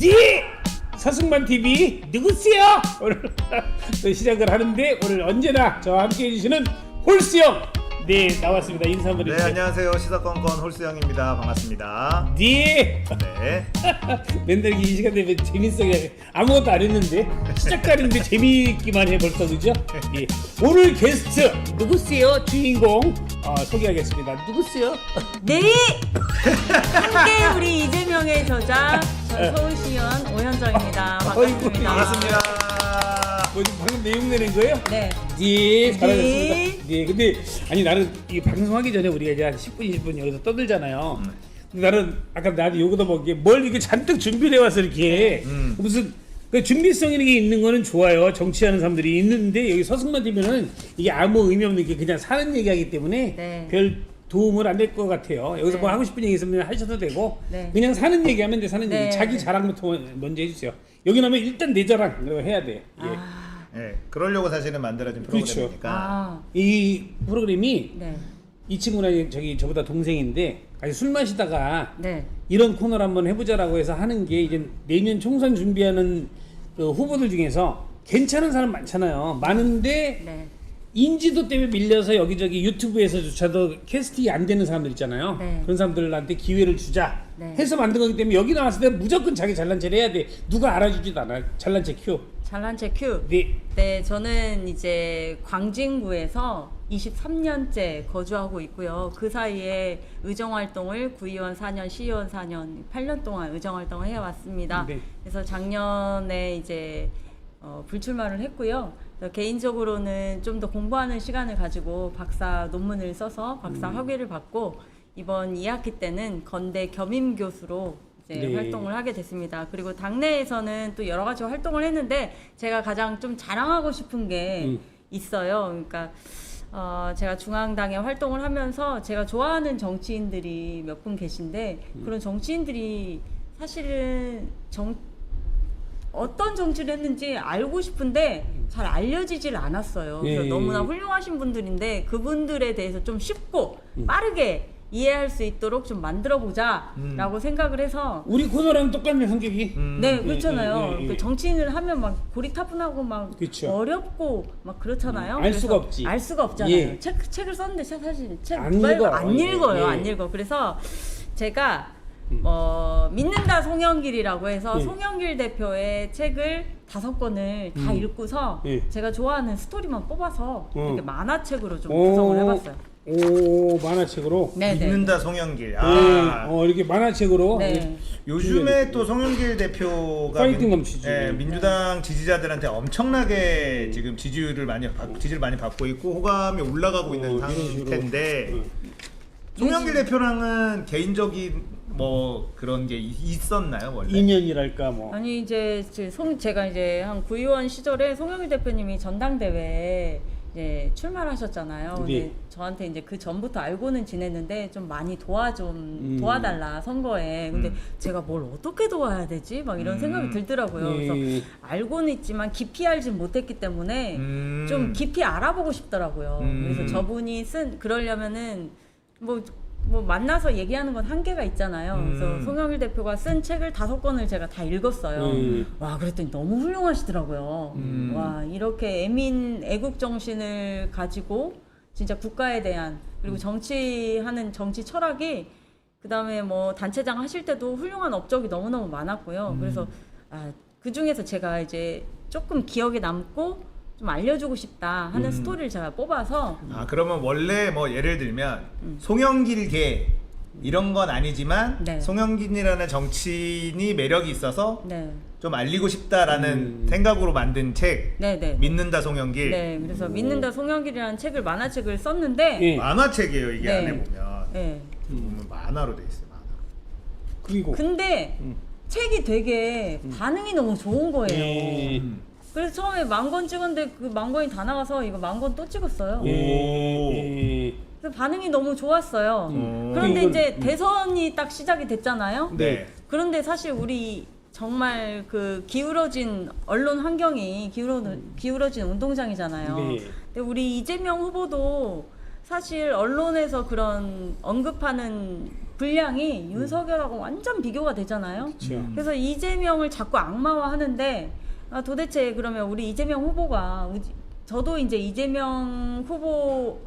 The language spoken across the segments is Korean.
네 서승만 TV 누구세요? 오늘 또 시작을 하는데 오늘 언제나 저와 함께 해주시는 홀스 형 네 나왔습니다. 인사 한번 네, 해주세요. 안녕하세요. 시사건건 홀스형입니다. 반갑습니다. 네 네. 맨날 이 시간 되면 재밌어 그냥 아무것도 안 했는데 시작하는데 재미있기만 해 벌써 그죠? 예. 오늘 게스트 누구세요? 주인공 소개하겠습니다. 누구세요? 네! 함께 우리 이재명의 저자 서울시의원 오현정입니다. 반갑습니다. 반갑습니다. 뭐 방금 내용 내는 거예요? 네. 네, 잘하셨습니다. 네, 근데 아니 나는 이 방송하기 전에 우리가 이제 한 10분, 20분 여기서 떠들잖아요. 근데 나는 아까 나도 요거도 먹게 뭘 이렇게 잔뜩 준비를 해와서 이렇게 무슨 그 준비성 이런 게 있는 거는 좋아요. 정치하는 사람들이 있는데 여기 서승만 TV는 이게 아무 의미 없는 게 그냥 사는 얘기하기 때문에 네. 별 도움을 안 될 것 같아요. 여기서 네. 뭐 하고 싶은 얘기 있으면 하셔도 되고 네. 그냥 사는 얘기하면 돼. 사는 네. 얘기 자기 자랑부터 먼저 해주세요. 여기 나면 일단 내 자랑 이거 해야 돼. 예. 네, 그러려고 사실은 만들어진 그렇죠. 프로그램이니까. 이 프로그램이 네. 이 친구는 저보다 동생인데 아니 술 마시다가 네. 이런 코너를 한번 해보자라고 해서 하는 게 이제 내년 총선 준비하는 그 후보들 중에서 괜찮은 사람 많잖아요. 많은데 네. 인지도 때문에 밀려서 여기저기 유튜브에서조차도 캐스팅이 안 되는 사람들 있잖아요. 네. 그런 사람들한테 기회를 주자 네. 해서 만든 거기 때문에 여기 나왔을 때 무조건 자기 잘난 체를 해야 돼. 누가 알아주지도 않아. 잘난 체 큐. 잘난 체 큐. 네. 네, 저는 이제 광진구에서 23년째 거주하고 있고요. 그 사이에 의정활동을 구의원 4년, 시의원 4년, 8년 동안 의정활동을 해왔습니다. 네. 그래서 작년에 이제 불출마를 했고요. 개인적으로는 좀 더 공부하는 시간을 가지고 박사 논문을 써서 박사 학위를 받고 이번 2학기 때는 건대 겸임 교수로 이제 네. 활동을 하게 됐습니다. 그리고 당내에서는 또 여러 가지 활동을 했는데 제가 가장 좀 자랑하고 싶은 게 있어요. 그러니까 제가 중앙당에 활동을 하면서 제가 좋아하는 정치인들이 몇 분 계신데 그런 정치인들이 사실은 어떤 정치를 했는지 알고 싶은데 잘 알려지질 않았어요. 그래서 예. 너무나 훌륭하신 분들인데 그분들에 대해서 좀 쉽고 빠르게 이해할 수 있도록 좀 만들어 보자라고 생각을 해서 우리 코너랑 똑같네 성격이. 네 그렇잖아요. 예. 그 정치인을 하면 막 고리타분하고 막 그쵸. 어렵고 막 그렇잖아요. 알 수가 없지. 알 수가 없잖아요. 예. 책을 썼는데 사실 안 누가 읽어. 안 읽어요. 예. 안 읽어. 그래서 제가 믿는다 송영길이라고 해서 송영길 대표의 책을 5권을 다 읽고서 예. 제가 좋아하는 스토리만 뽑아서 이렇게 만화책으로 좀 오. 구성을 해봤어요. 오 만화책으로. 네네. 믿는다 송영길. 이렇게 만화책으로. 네. 요즘에 또 송영길 대표가 파이팅 넘치죠. 민주당 지지자들한테 엄청나게 지금 지지를 많이 받고 있고 호감이 올라가고 있는 이런 식으로. 상태인데 송영길 대표랑은 개인적인 뭐 그런 게 있었나요 원래? 인연이랄까 뭐. 아니 이제 제가 이제 한 구의원 시절에 송영길 대표님이 전당대회에 이제 출마를 하셨잖아요. 근데 네. 저한테 이제 그 전부터 알고는 지냈는데 좀 많이 도와달라 선거에. 근데 제가 뭘 어떻게 도와야 되지? 막 이런 생각이 들더라고요. 그래서 알고는 있지만 깊이 알진 못했기 때문에 좀 깊이 알아보고 싶더라고요. 그래서 저분이 그러려면은 뭐 만나서 얘기하는 건 한계가 있잖아요. 그래서 송영길 대표가 쓴 책을 5권을 제가 다 읽었어요. 와, 그랬더니 너무 훌륭하시더라고요. 와, 이렇게 애국 정신을 가지고 진짜 국가에 대한 그리고 정치하는 정치 철학이 그다음에 뭐 단체장 하실 때도 훌륭한 업적이 너무너무 많았고요. 그래서 그 중에서 제가 이제 조금 기억에 남고 좀 알려주고 싶다 하는 스토리를 제가 뽑아서 그러면 원래 뭐 예를 들면 송영길계 이런 건 아니지만 네. 송영길이라는 정치인이 매력이 있어서 네. 좀 알리고 싶다라는 생각으로 만든 책 네. 믿는다 송영길. 네, 그래서 믿는다 송영길이라는 만화책을 썼는데 만화책이에요 이게 네. 안에 보면. 네. 보면 만화로 돼 있어요. 만화. 그리고 근데 책이 되게 반응이 너무 좋은 거예요. 그래서 처음에 10,000권 찍었는데 그 10,000권이 다 나가서 이거 10,000권 또 찍었어요. 그래서 반응이 너무 좋았어요. 그런데 이건, 이제 대선이 딱 시작이 됐잖아요. 네. 그런데 사실 우리 정말 그 기울어진 언론 환경이 기울어진 운동장이잖아요. 네. 근데 우리 이재명 후보도 사실 언론에서 그런 언급하는 분량이 윤석열하고 완전 비교가 되잖아요. 그렇죠. 그래서 이재명을 자꾸 악마화하는데 도대체 그러면 우리 이재명 후보가 저도 이제 이재명 후보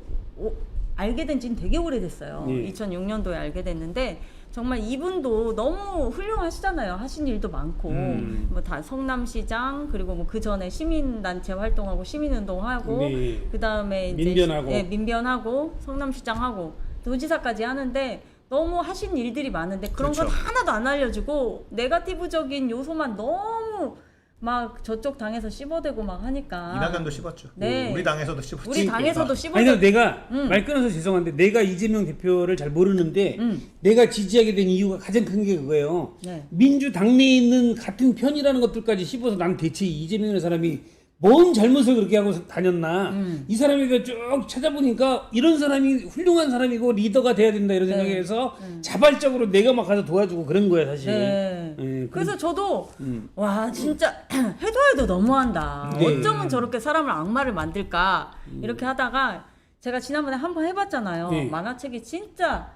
알게 된 지는 되게 오래됐어요. 예. 2006년도에 알게 됐는데 정말 이분도 너무 훌륭하시잖아요. 하신 일도 많고 뭐 다 성남시장 그리고 뭐 그 전에 시민단체 활동하고 시민운동하고 네. 그 다음에 이제 민변하고. 민변하고 성남시장하고 도지사까지 하는데 너무 하신 일들이 많은데 그런 건 그렇죠. 하나도 안 알려주고 네거티브적인 요소만 너무 막 저쪽 당에서 씹어대고 막 하니까 이낙연도 씹었죠. 네. 우리 당에서도 씹었지. 우리 당에서도 아니 씹어대. 근데 내가 말 끊어서 죄송한데 내가 이재명 대표를 잘 모르는데 내가 지지하게 된 이유가 가장 큰 게 그거예요. 네. 민주 당내에 있는 같은 편이라는 것들까지 씹어서 난 대체 이재명이라는 사람이 뭔 잘못을 그렇게 하고 다녔나 이 사람이 쭉 찾아보니까 이런 사람이 훌륭한 사람이고 리더가 돼야 된다 이런 생각에서 자발적으로 내가 막 가서 도와주고 그런 거야 사실. 네. 예, 그래서 저도 와 진짜 해도 해도 너무한다. 네. 어쩌면 저렇게 사람을 악마를 만들까 이렇게 하다가 제가 지난번에 한번 해봤잖아요. 네. 만화책이 진짜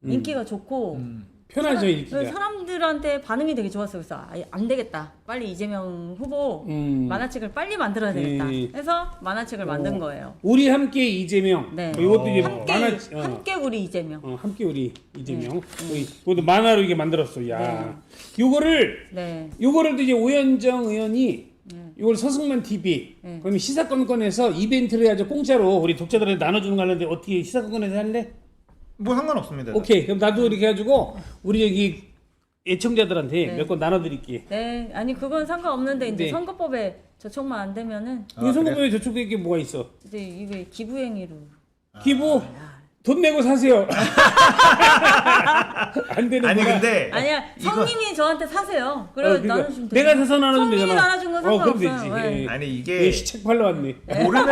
인기가 좋고 편하죠 읽기가. 사람들한테 반응이 되게 좋았어요. 그래서 안 되겠다. 빨리 이재명 후보 만화책을 빨리 만들어야 되겠다. 네. 해서 만화책을 만든 거예요. 우리 함께 이재명. 네. 뭐 이것도 이제 함께 만화 함께 우리 이재명. 함께 우리 이재명. 이것도 만화로 이게 만들었어. 야, 요거를 네. 요거를 또 이제 오현정 의원이 요걸 서승만 TV 그러면 시사건 꺼내서 이벤트를 해야죠. 공짜로 우리 독자들한테 나눠주는 거 하는데 어떻게 시사건 꺼내서 할래? 뭐 상관없습니다. 오케이. 그럼 나도 이렇게 해가지고 우리 여기 애청자들한테 네. 몇 건 나눠드릴게. 네. 아니 그건 상관없는데 이제 네. 선거법에 저촉만 안 되면은 이거 선거법에 저쪽에 게 뭐가 있어? 이제 이게 기부행위로. 기부 돈 내고 사세요. 안 되는 아니 거야. 근데 아니야 이거- 성님이 저한테 사세요. 그래 그러니까 나눠주면 돼. 내가 사서 나누면 성님이 되잖아. 나눠준 건 그럼 상관없어요. 되지. 네. 예. 아니 예, 이게 시책 팔러 왔네. 모르는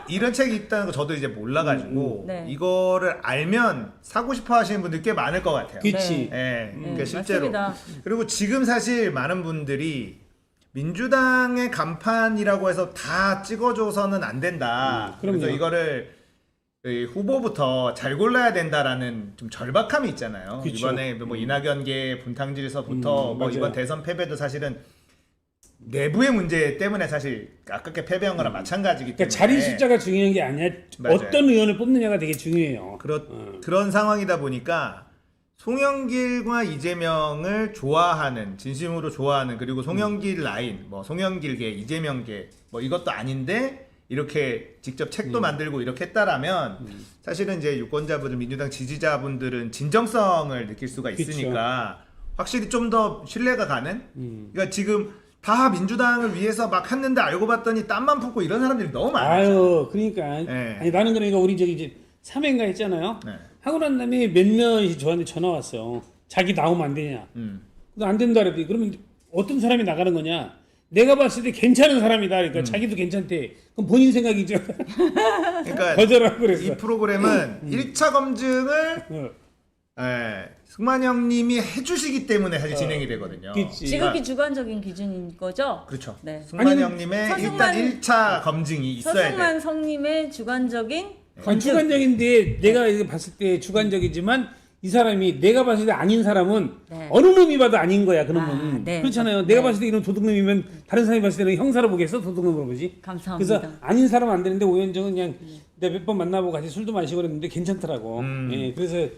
이런 책이 있다는 거 저도 이제 몰라가지고 네. 이거를 알면 사고 싶어 하시는 분들 꽤 많을 것 같아요. 그치. 예, 그러니까 실제로. 맞습니다. 그리고 지금 사실 많은 분들이 민주당의 간판이라고 해서 다 찍어줘서는 안 된다. 그럼요. 그래서 이거를 이 후보부터 잘 골라야 된다라는 좀 절박함이 있잖아요. 그쵸. 이번에 뭐 이낙연계 분탕질에서부터 뭐 맞아요. 이번 대선 패배도 사실은 내부의 문제 때문에 사실 아깝게 패배한 거랑 마찬가지기 때문에 그러니까 자리 숫자가 중요한 게 아니야. 맞아요. 어떤 의원을 뽑느냐가 되게 중요해요. 그런 상황이다 보니까 송영길과 이재명을 좋아하는 진심으로 좋아하는 그리고 송영길 라인 뭐 송영길계 이재명계 뭐 이것도 아닌데 이렇게 직접 책도 만들고 이렇게 했다라면 사실은 이제 유권자분들 민주당 지지자분들은 진정성을 느낄 수가 있으니까 확실히 좀 더 신뢰가 가는 그러니까 지금 다 민주당을 위해서 막 했는데 알고 봤더니 땀만 붓고 이런 사람들이 너무 많아요. 아유, 그러니까 네. 아니 나는 그러니까 우리 저기 이제 3회인가 했잖아요. 네. 하고 난 다음에 몇몇이 저한테 전화 왔어. 자기 나오면 안 되냐. 근데 안 된다 그랬더니 그러면 어떤 사람이 나가는 거냐? 내가 봤을 때 괜찮은 사람이다. 그러니까 자기도 괜찮대. 그럼 본인 생각이죠. 그러니까 거절하고 그랬어. 이 프로그램은 1차 검증을 어, 승만 형님이 해주시기 때문에 사실 진행이 되거든요. 그치. 지극히 주관적인 기준인 거죠. 그렇죠. 네. 승만 아니, 형님의 서승만- 일단 1차 검증이 있어야 서승만 돼. 성님의 주관적인 아니, 주관적인데 내가 이거 봤을 때 주관적이지만 이 사람이 내가 봤을 때 아닌 사람은 네. 어느 놈이 봐도 아닌 거야. 그러면 아, 네. 그렇잖아요. 네. 내가 봤을 때 이런 도둑놈이면 다른 사람이 봤을 때는 형사로 보겠어? 도둑놈으로 보지? 감사합니다. 그래서 아닌 사람 안 되는데 오현정은 그냥 내가 몇 번 만나보고 같이 술도 마시고 그랬는데 괜찮더라고. 예, 그래서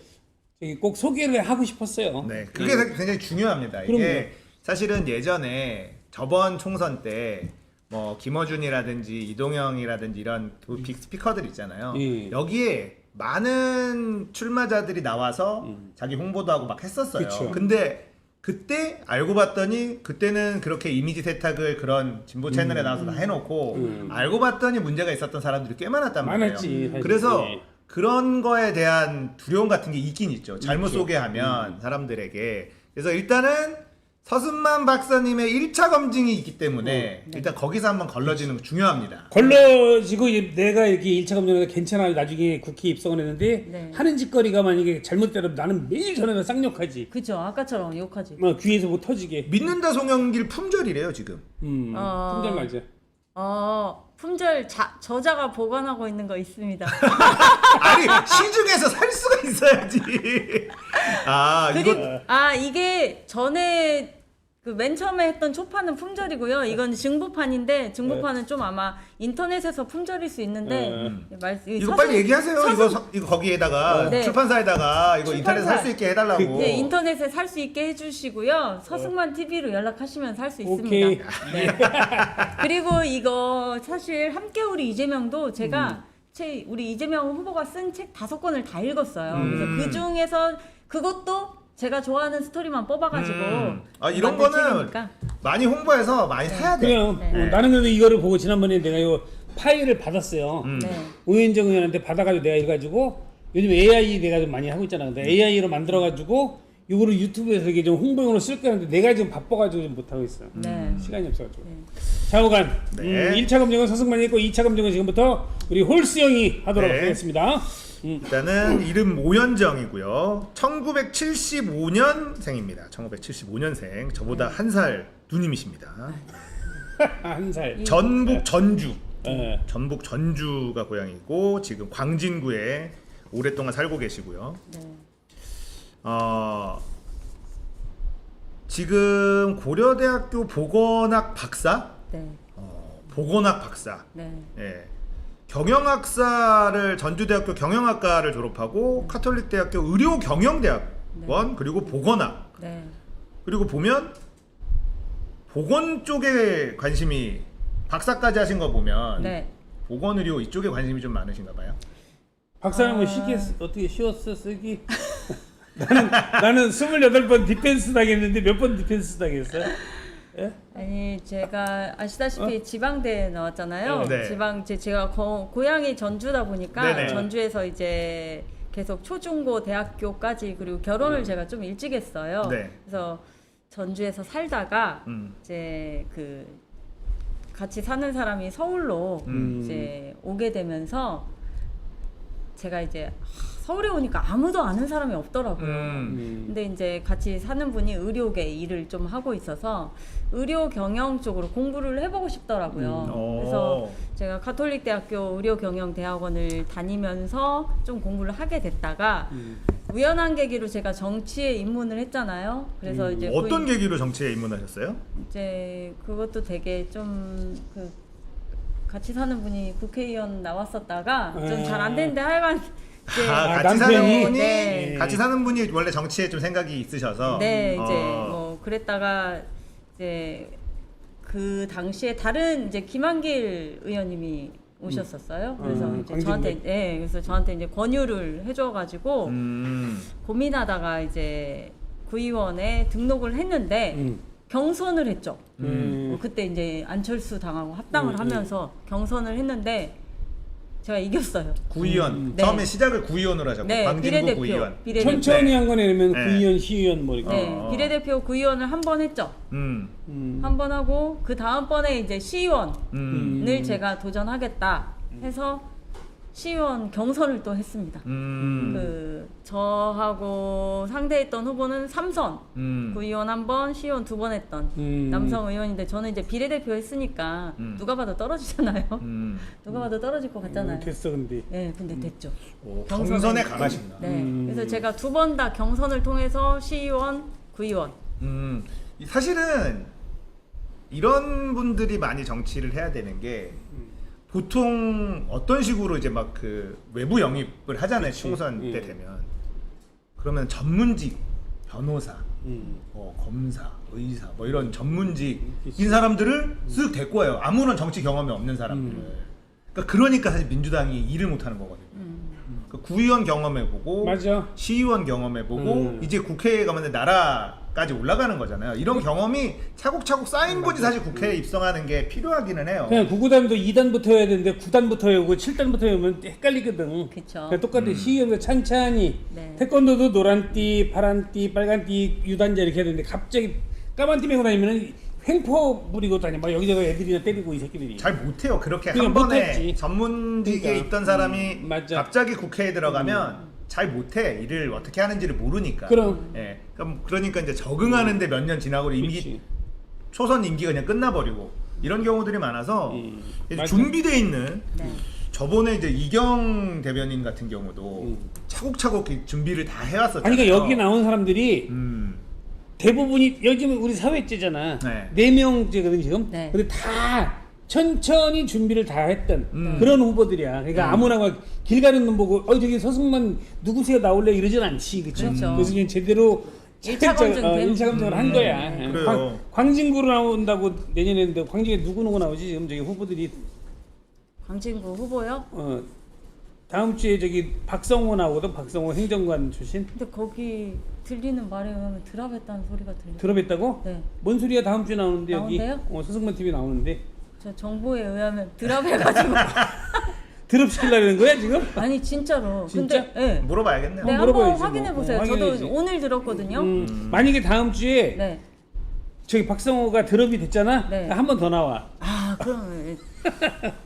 저기 꼭 소개를 하고 싶었어요. 네, 그게 굉장히 중요합니다. 그럼요. 이게 사실은 예전에 저번 총선 때 뭐 김어준이라든지 이동영이라든지 이런 빅 스피커들 있잖아요. 예. 여기에 많은 출마자들이 나와서 자기 홍보도 하고 막 했었어요. 그쵸. 근데 그때 알고 봤더니 그때는 그렇게 이미지 세탁을 그런 진보 채널에 나와서 다 해놓고 알고 봤더니 문제가 있었던 사람들이 꽤 많았단 말이에요. 많았지. 사실. 그래서 예. 그런 거에 대한 두려움 같은 게 있긴 있죠. 잘못 있죠. 소개하면 사람들에게. 그래서 일단은 서승만 박사님의 1차 검증이 있기 때문에 일단 거기서 한번 걸러지는 거 중요합니다. 걸러지고 이제 내가 이렇게 1차 검증에서 괜찮아 나중에 국회에 입성을 했는데 네. 하는 짓거리가 만약에 잘못되면 나는 매일 전화해서 쌍욕하지. 그죠. 아까처럼 욕하지. 뭐 귀에서 뭐 터지게. 믿는다 송영길 품절이래요 지금. 어. 품절 맞아. 품절 저자가 보관하고 있는 거 있습니다. 아니 시중에서 살 수가 있어야지. 이게 전에 그 맨 처음에 했던 초판은 품절이고요. 이건 증보판인데 증보판은 좀 아마 인터넷에서 품절일 수 있는데 이거 빨리 얘기하세요. 이거 거기에다가 네. 출판사에다가 이거 인터넷 살 수 있게 해달라고. 네, 인터넷에 살 수 있게 해주시고요. 서승만 TV로 연락하시면 살 수 있습니다. 오케이. 네. 그리고 이거 사실 함께 우리 이재명도 제가 우리 이재명 후보가 쓴 책 5권을 다 읽었어요. 그래서 그 중에서 그것도 제가 좋아하는 스토리만 뽑아가지고 이런 만든 거는 책이니까. 많이 홍보해서 많이 사야 돼. 그래요. 네. 나는 근데 이거를 보고 지난번에 내가 이 파일을 받았어요. 네. 오현정 의원한테 받아가지고 내가 이래가지고 요즘 AI 내가 좀 많이 하고 있잖아. 근데 AI로 만들어가지고 이거를 유튜브에서 이게 좀 홍보용으로 쓸 거는데 내가 지금 바빠가지고 좀 못하고 있어요. 네. 시간이 없어가지고. 좌우간 네. 1차 검증은 서승만이 했고 2차 검증은 지금부터 우리 홀스 형이 하도록 네. 하겠습니다. 일단은 이름 오현정이고요. 1975년생입니다. 1975년생. 저보다 한 살 누님이십니다. 한 살. 전북 전주. 네. 전북 전주가 고향이고 지금 광진구에 오랫동안 살고 계시고요. 네. 지금 고려대학교 보건학 박사? 네. 보건학 박사. 네. 예. 경영학사를 전주대학교 경영학과를 졸업하고 카톨릭대학교 의료경영대학원 그리고 보건학 네. 그리고 보면 보건 쪽에 관심이 박사까지 하신 거 보면 네. 보건의료 이쪽에 관심이 좀 많으신가 봐요. 박사님은 어떻게 쉬웠어 쓰기? 나는 28번 디펜스 당했는데 몇 번 디펜스 당했어요? 예? 아니 제가 아시다시피 지방대 나왔잖아요. 네. 제가 고향이 전주다 보니까 네네. 전주에서 이제 계속 초중고 대학교까지 그리고 결혼을 제가 좀 일찍 했어요. 네. 그래서 전주에서 살다가 이제 그 같이 사는 사람이 서울로 이제 오게 되면서 제가 이제 서울에 오니까 아무도 아는 사람이 없더라고요. 근데 이제 같이 사는 분이 의료계 일을 좀 하고 있어서 의료 경영 쪽으로 공부를 해보고 싶더라고요. 그래서 제가 카톨릭대학교 의료경영대학원을 다니면서 좀 공부를 하게 됐다가 우연한 계기로 제가 정치에 입문을 했잖아요. 그래서 이제 어떤 계기로 정치에 입문하셨어요? 이제 그것도 되게 좀 같이 사는 분이 국회의원 나왔었다가 좀 잘 안 되는데 하여간 이제 같이 사는 분이 네. 같이 사는 분이 원래 정치에 좀 생각이 있으셔서 네, 이제 뭐 그랬다가 이제 그 당시에 다른 이제 김한길 의원님이 오셨었어요. 그래서 이제 저한테 그래서 저한테 이제 권유를 해줘가지고 고민하다가 이제 구의원에 등록을 했는데 경선을 했죠. 그때 이제 안철수 당하고 합당을 하면서 경선을 했는데 제가 이겼어요. 구의원 네. 처음에 시작을 구의원으로 하셨고 네, 광진구 비례대표. 구의원. 천천히 한 거네. 그러면 네. 구의원, 시의원 뭐 이렇게. 네, 비례대표 구의원을 한 번 했죠. 한 번 하고 그 다음번에 이제 시의원을 제가 도전하겠다 해서 시의원 경선을 또 했습니다. 그 저하고 상대했던 후보는 3선 구의원 한 번, 시의원 2번 했던 남성 의원인데 저는 이제 비례대표 했으니까 누가 봐도 떨어지잖아요. 누가 봐도 떨어질 것 같잖아요. 됐어 근데. 네, 근데 됐죠. 경선에 강하신다. 네, 그래서 제가 2번 다 경선을 통해서 시의원, 구의원. 사실은 이런 분들이 많이 정치를 해야 되는 게 보통 어떤 식으로 이제 막 그 외부 영입을 하잖아요. 총선 때 되면 그러면 전문직 변호사, 뭐 검사, 의사 뭐 이런 전문직인 사람들을 쓱 데리고 와요. 아무런 정치 경험이 없는 사람들을. 그러니까 사실 민주당이 일을 못하는 거거든요. 구의원 경험해보고 맞아. 시의원 경험해보고 이제 국회에 가면 나라까지 올라가는 거잖아요. 이런 경험이 차곡차곡 쌓인 분이 사실 국회에 입성하는 게 필요하기는 해요. 그냥 구구단도 2단부터 해야 되는데 9단부터 해오고 7단부터 해오면 헷갈리거든. 그쵸. 그냥 똑같아. 시의원도 찬찬히. 네. 태권도도 노란띠, 파란띠, 빨간띠, 유단자 이렇게 해야 되는데 갑자기 까만 띠 메고 다니면은 횡포 부리고 다니. 막 여기저기 애들이나 때리고 이 새끼들이. 잘 못해요. 그렇게 그냥 한 번에 못했지. 전문직에 그러니까. 있던 사람이 맞아. 갑자기 국회에 들어가면 잘 못해. 일을 어떻게 하는지를 모르니까. 그럼. 그러니까 이제 적응하는데 몇 년 지나고 임기 그렇지. 초선 임기가 그냥 끝나버리고 이런 경우들이 많아서 이제 맞아. 준비돼 있는 네. 저번에 이제 이경 대변인 같은 경우도 차곡차곡 이 준비를 다 해왔었잖아요. 아니 그러니까 여기 나온 사람들이 음. 대부분이 요즘 우리 사회제잖아. 네. 4명제거든 지금. 네. 근데 다 천천히 준비를 다 했던 음. 그런 후보들이야. 그러니까 아무나 막 길 가는 놈 보고 저기 서승만 누구세요 나올래 이러진 않지, 그치? 그렇죠. 그래서 그냥 제대로 1차 검증 1차 검증을 한 거야. 그래요. 광진구로 나온다고 내년에 했는데 광진에 누구 나오지 지금 저기 후보들이 광진구 후보요? 다음 주에 저기 박성호 나오거든. 박성호 행정관 출신. 근데 거기 들리는 말에 의하면 드랍했다는 소리가 들려요. 드랍했다고? 네. 뭔 소리야? 다음 주에 나오는데 여기. 나온대요? 서승만 TV 나오는데. 저 정보에 의하면 드랍해가지고 드랍 시키려는 거야 지금? 아니 진짜로. 진짜? 근데 네. 물어봐야겠네요. 네, 물어봐야지, 한번 확인해 뭐. 보세요. 확인해야지. 저도 오늘 들었거든요. 만약에 다음 주에 네. 저기 박성호가 드랍이 됐잖아. 네. 한 번 더 나와. 아, 그럼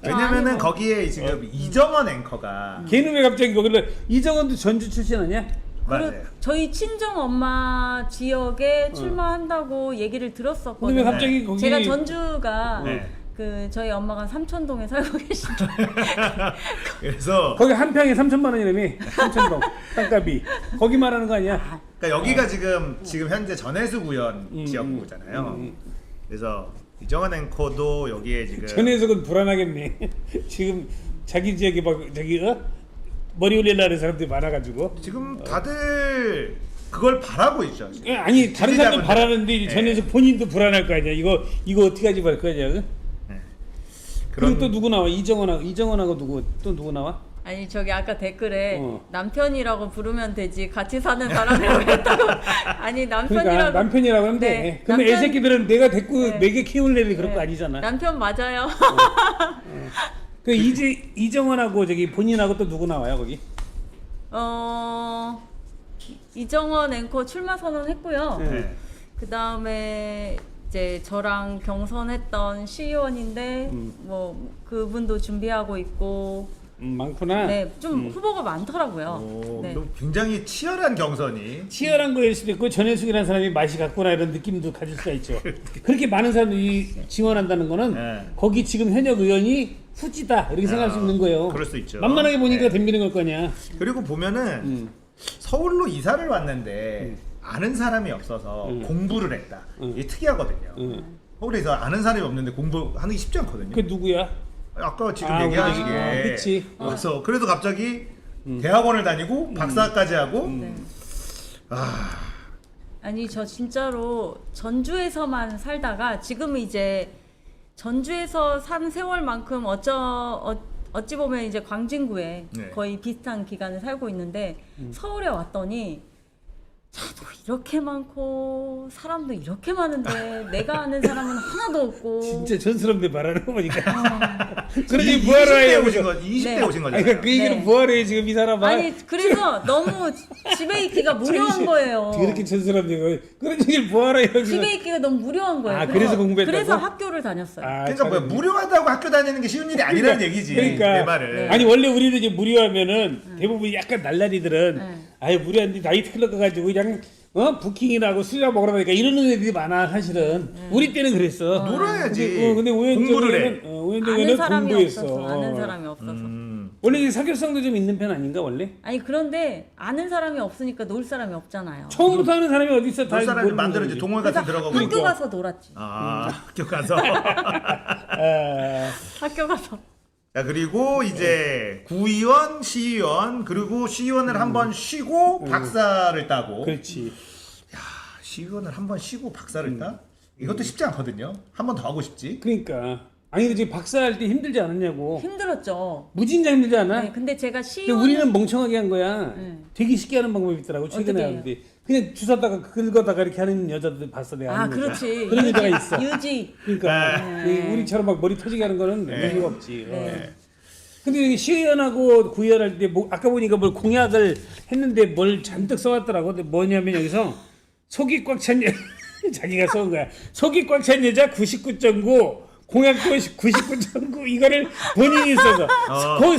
왜냐면은 아니, 뭐. 거기에 지금 이정원 앵커가 걔는 왜 갑자기 거기를 이정원도 전주 출신 아니야? 맞아요. 저희 친정 엄마 지역에 출마한다고 얘기를 들었었거든요. 근데 왜 갑자기 거기 제가 전주가 네. 그 저희 엄마가 삼천동에 살고 계시죠. 그래서 거기 한 평에 3천만 원이라며. 삼천동 땅값이. 거기 말하는 거 아니야? 그러니까 여기가 지금 현재 전해수 구현 지역구잖아요. 그래서 이정원 앵커도 여기에 지금 전해석은 불안하겠네. 지금 자기 지역에 막 저기 머리 올리려는 사람들이 많아가지고. 지금 다들 그걸 바라고 있죠. 지금. 아니 다른 사람들 지지자분들. 바라는데 이제 네. 전해석 본인도 불안할 거 아니야. 이거 어떻게 하지 말 거냐? 그런 그리고 또 누구 나와? 이정원하고 누구 나와? 아니 저기 아까 댓글에 어. 남편이라고 부르면 되지 같이 사는 사람이라고 했다고. 아니 남편이라고. 그러니까 남편이라고 하면 돼. 네, 근데 남편- 애새끼들은 내가 데리고 네. 매개 키울 애들이 그런 네. 거 아니잖아. 남편 맞아요. 그 이정원하고 저기 본인하고 또 누구 나와요 거기? 이정원 앵커 출마 선언했고요. 네. 그 다음에 이제 저랑 경선했던 시의원인데 뭐 그분도 준비하고 있고 많구나. 네 좀 후보가 많더라고요. 오, 네. 또 굉장히 치열한 경선이 치열한 거일 수도 있고 전해숙이라는 사람이 맛이 같구나 이런 느낌도 가질 수가 있죠. 그렇게 많은 사람들이 지원한다는 거는 네. 거기 지금 현역 의원이 후지다 이렇게 생각할 수 있는 거예요. 그럴 수 있죠. 만만하게 보니까 네. 덤비는 걸 거냐. 그리고 보면은 서울로 이사를 왔는데 아는 사람이 없어서 공부를 했다. 이게 특이하거든요. 서울에서 아는 사람이 없는데 공부하는 게 쉽지 않거든요. 그 누구야? 아까 지금 아, 얘기하신 아, 게 그치. 그래서 갑자기 대학원을 다니고 박사까지 하고 네. 아 아니 저 진짜로 전주에서만 살다가 지금 이제 전주에서 산 세월만큼 어찌 보면 이제 광진구에 네. 거의 비슷한 기간을 살고 있는데 서울에 왔더니 차도 이렇게 많고 사람도 이렇게 많은데 내가 아는 사람은 하나도 없고 진짜 전스럽네 말하는 거 보니까. 아. 그러지 뭐하러 20대 해요? 오신 거 20대 네. 오신 아니 거잖아요. 그 얘기를 네. 뭐하러 해 지금 이 사람아. 아니 그래서 너무 집에 있기가 무료한 거예요. 그렇게 전스럽네. 그런 얘기를 뭐하러 해요 지금. 집에 있기가 너무 무료한 거예요. 아, 그래서 공부했다고? 그래서 학교를 다녔어요. 아, 그러니까 뭐야 잘했네. 무료하다고 학교 다니는 게 쉬운 일이 아니라는 얘기지. 그러니까 내 말을. 네. 아니 원래 우리는 이제 무료하면은 대부분 약간 날라리들은 네. 아유 무료한데 나이트 클럽 가가지고 그냥 부킹이라고 술이나 먹으러 가니까 이러는 애들이 많아 사실은. 우리 때는 그랬어. 놀아야지. 근데 공부를 해. 아는 오현정에는 사람이 공부했어. 없어서 아는 사람이 없어서. 원래 이 사교성도 좀 있는 편 아닌가 원래? 아니 그런데 아는 사람이 없으니까 놀 사람이 없잖아요. 처음부터 하는 사람이 어디 있어? 그 사람이 모르는 만들어 이제 거지. 동호회 그래서 같은 데 들어가고 학교 있고. 가서 놀았지. 학교 가서. 아, 학교 가서. 자 그리고 이제 구의원, 시의원 그리고 시의원을 한 번 쉬고 박사를 따고 그렇지. 시의원을 한 번 쉬고 박사를 따? 이것도 쉽지 않거든요. 한 번 더 하고 싶지. 그러니까 아니 근데 지금 박사할 때 힘들지 않았냐고. 힘들었죠. 무진장 힘들지 않아? 네, 근데 제가 근데 시의원 우리는 멍청하게 한 거야. 네. 되게 쉽게 하는 방법이 있더라고 최근에 어떻게 하는데 그냥 주사다가 긁어다가 이렇게 하는 여자들 봤어 내가. 아 하는 거. 그렇지. 그런 여자가 있어. 유지. 그러니까 네. 우리처럼 막 머리 터지게 하는 거는 네. 의미가 없지. 네. 근데 여기 시의원하고 구의원할 때 아까 보니까 뭘 공약을 했는데 뭘 잔뜩 써왔더라고. 근데 뭐냐면 여기서 속이 꽉 찬 자기가 써온 거야. 속이 꽉 찬 여자 99.9 공약도 99.9 이거를 본인이 써서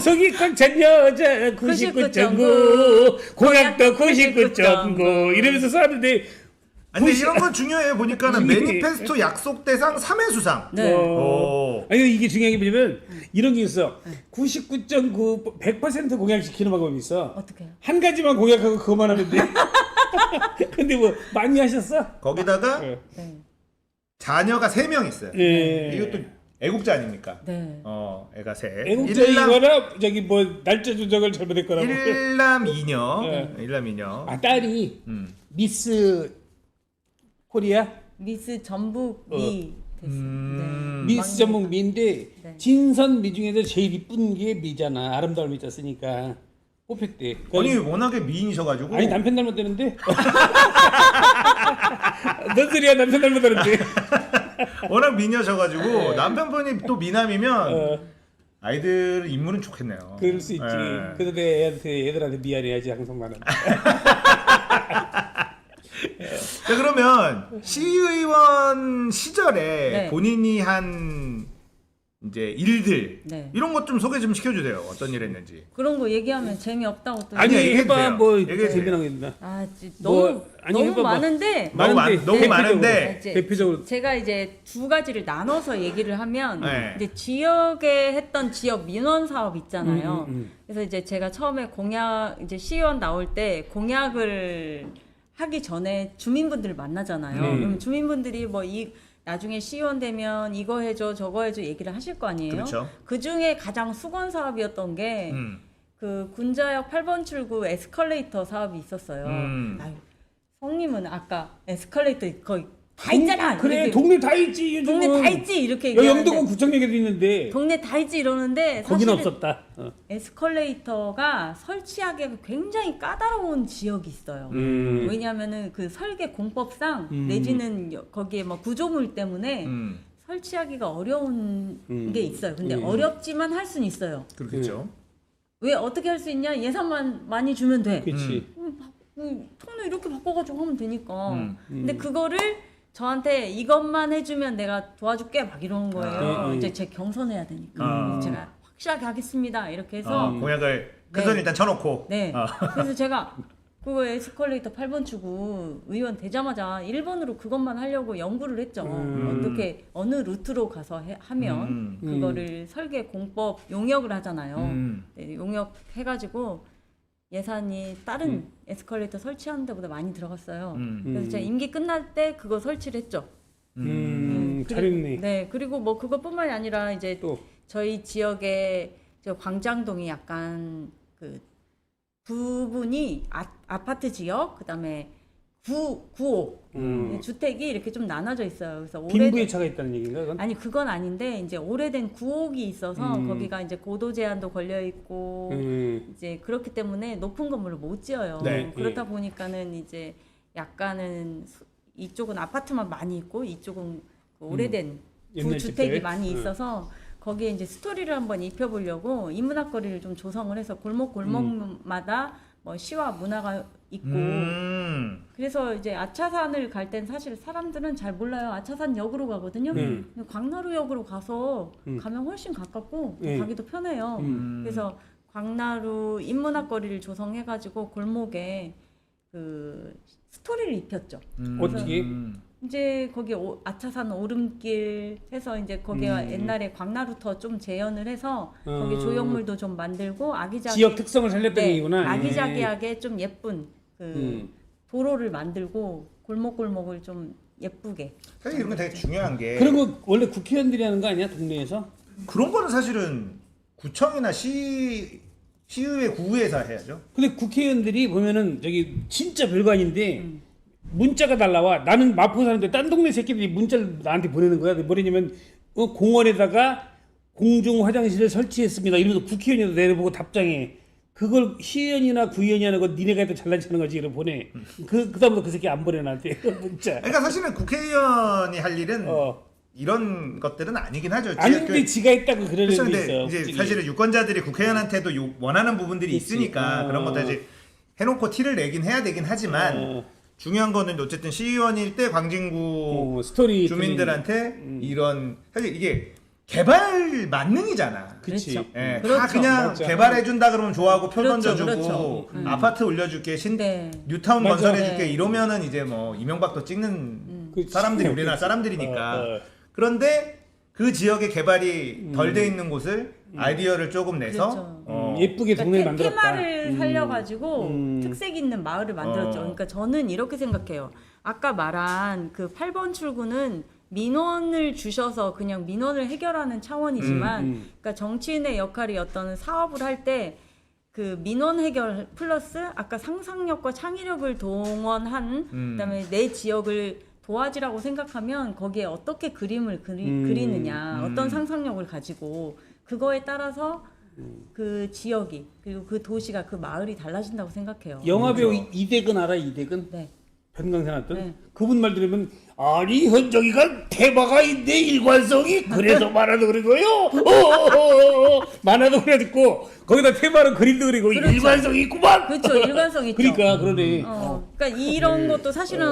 속이 꽉 찬 여자 99.9 공약도 99.9 이러면서 써왔는데 아니 근데 이런 건 중요해 보니까는 이게- 매니페스토 약속 대상 3회 수상. 네. 오. 아니 이게 중요한 게 뭐냐면 이런 게 있어. 99.9 100% 공약시키는 방법이 있어. 어떻게 해요? 한 가지만 공약하고 그거만 하면 돼. 근데 뭐 많이 하셨어? 거기다가 네. 네. 자녀가 3명 있어요. 예. 이것도 애국자 아닙니까? 네. 애가 셋. 애국자이거나 저기 뭐 날짜 조정을 잘못했거나. 일남 2녀. 네. 일남 2녀. 아 딸이 음. 미스 코리아, 미스 전북이 됐습니다. 미스 전북 미인데 네. 진선 미 중에서 제일 이쁜 게 미잖아. 아름다울 미자 쓰니까 뽑혔대. 아니 워낙에 미인이셔가지고. 아니 남편 닮았다는데? 뭔 소리야 남편 닮았다는데? 워낙 미녀셔가지고 남편분이 또 미남이면 어, 아이들 인물은 좋겠네요. 그럴 수 있지. 예. 그래서 내 애들한테 미안해야지 항상 말은. 자 그러면 시의원 시절에 네. 본인이 한 이제 일들 네. 이런 것 좀 소개 좀 시켜주세요. 어떤 일 했는지. 그런 거 얘기하면 재미없다고 또 아니 얘기해도 해봐 돼요. 뭐 얘기해도 재미난 게 있나? 너무 뭐, 아니, 너무 해봐봐. 많은데 너무 네. 많은데 이제 대표적으로 제가 이제 두 가지를 나눠서 얘기를 하면 네. 이제 지역에 했던 지역 민원 사업 있잖아요. 음. 그래서 이제 제가 처음에 공약 이제 시의원 나올 때 공약을 하기 전에 주민분들을 만나잖아요. 그러면 주민분들이 뭐 이 나중에 시의원 되면 이거 해줘 저거 해줘 얘기를 하실 거 아니에요. 그렇죠. 그 중에 가장 수건 사업이었던 게 그 군자역 8번 출구 에스컬레이터 사업이 있었어요. 아유, 성님은 아까 에스컬레이터 거의 다 있잖아. 그래 이렇게. 동네 다 있지 요즘은. 동네 다 있지 이렇게 여 얘기하는데 영동은 구청역에도 있는데 동네 다 있지 이러는데 거기는 사실은 없었다. 에스컬레이터가 설치하기가 굉장히 까다로운 지역이 있어요. 왜냐하면은 그 설계 공법상 내지는 거기에 뭐 구조물 때문에 설치하기가 어려운 게 있어요. 근데 어렵지만 할 수는 있어요. 그렇겠죠. 왜 어떻게 할 수 있냐? 예산만 많이 주면 돼. 그렇지. 톤을 이렇게 바꿔가지고 하면 되니까. 근데 그거를 저한테 이것만 해주면 내가 도와줄게 막 이러는 거예요. 이제 제 경선해야 되니까 제가 확실하게 하겠습니다 이렇게 해서 공약을 큰 네. 손 일단 쳐놓고. 네. 그래서 제가 그거 에스컬레이터 8번 출구 의원 되자마자 1번으로 그것만 하려고 연구를 했죠. 어떻게 어느 루트로 가서 하면 그거를 설계 공법 용역을 하잖아요. 네, 용역 해가지고 예산이 다른 에스컬레이터 설치하는 데보다 많이 들어갔어요. 그래서 제가 임기 끝날 때 그거 설치를 했죠. 잘했네. 네, 그리고 뭐 그것뿐만이 아니라 이제 또 저희 지역에 저 광장동이 약간 그 부분이 아파트 지역 그다음에 구호 주택이 이렇게 좀 나눠져 있어요. 그래서 빈부의 차가 있다는 얘기인가? 그건? 아니 그건 아닌데 이제 오래된 구옥이 있어서 거기가 이제 고도 제한도 걸려 있고 이제 그렇기 때문에 높은 건물을 못 지어요. 네. 그렇다 보니까는 이제 약간은 이쪽은 아파트만 많이 있고 이쪽은 그 오래된 옛날 구주택이 집들. 많이 있어서 거기에 이제 스토리를 한번 입혀보려고 인문학 거리를 좀 조성을 해서 골목마다 뭐 시와 문화가 있고 그래서 이제 아차산을 갈 땐 사실 사람들은 잘 몰라요. 아차산 역으로 가거든요. 근데 광나루역으로 가서 가면 훨씬 가깝고 가기도 편해요. 그래서 광나루 인문학 거리를 조성해가지고 골목에 그 스토리를 입혔죠. 어떻게? 이제 거기 아차산 오름길 해서 이제 거기가 옛날에 광나루터 좀 재현을 해서 거기 조형물도 좀 만들고 아기자기 지역 특성을 살렸다는 네, 얘기구나. 아기자기하게 좀 예쁜 그 도로를 만들고 골목골목을 좀 예쁘게. 사실 이런 건 되게 중요한 게 그런 거 원래 국회의원들이 하는 거 아니야 동네에서? 그런 거는 사실은 구청이나 시의회 구의회에서 해야죠. 근데 국회의원들이 보면은 저기 진짜 별거 아닌데 문자가 날라와. 나는 마포 사는데 딴 동네 새끼들이 문자를 나한테 보내는 거야. 뭐냐면 공원에다가 공중 화장실을 설치했습니다. 이러면서 국회의원이 내려보고 답장해. 그걸 시의원이나 구의원이 하는 거 니네가 해도 잘난 체하는 거지. 이러 보내. 그다음부터 그 새끼 안 보내 나한테 문자. 그러니까 사실은 국회의원이 할 일은 이런 것들은 아니긴 하죠. 아닌데 지가 했다고 그러는 그렇죠. 게 근데 있어. 이제 솔직히. 사실은 유권자들이 국회의원한테도 원하는 부분들이 그치. 있으니까 그런 것도 이제 해놓고 티를 내긴 해야 되긴 하지만 중요한 거는 어쨌든 시의원일 때 광진구 스토리 주민들한테 이런 사실 이게 개발 만능이잖아. 그치. 그렇죠. 예, 그렇죠. 다 그냥 맞아. 개발해준다 그러면 좋아하고 표 그렇죠, 던져주고 그렇죠. 아파트 올려줄게 네. 뉴타운 맞아. 건설해줄게 네. 이러면은 이제 뭐 이명박도 찍는 그치. 사람들이 우리나라 사람들이니까. 어. 그런데 그 지역의 개발이 덜 돼 있는 곳을 아이디어를 조금 내서 그렇죠. 예쁘게 동네를 만들었다. 테마를 살려가지고 특색 있는 마을을 만들었죠. 어. 그러니까 저는 이렇게 생각해요. 아까 말한 그 8번 출구는 민원을 주셔서 그냥 민원을 해결하는 차원이지만, 그러니까 정치인의 역할이 어떤 사업을 할 때 그 민원 해결 플러스 아까 상상력과 창의력을 동원한 그다음에 내 지역을 도화지라고 생각하면 거기에 어떻게 그림을 그리느냐, 어떤 상상력을 가지고 그거에 따라서 그 지역이 그리고 그 도시가 그 마을이 달라진다고 생각해요. 영화배우 이대근 알아? 이대근? 네. 변강세 났던 네. 그분 말 들으면 아니 현정이가 테마가 있네 일관성이 그래서 만화도 그리고요 만화도 그려듣고 거기다 테마로 그림도 그리고 그렇죠. 일관성이 있구만. 그렇죠. 일관성 있죠. 그러니까 그러네. 그러니까 이런 것도 사실은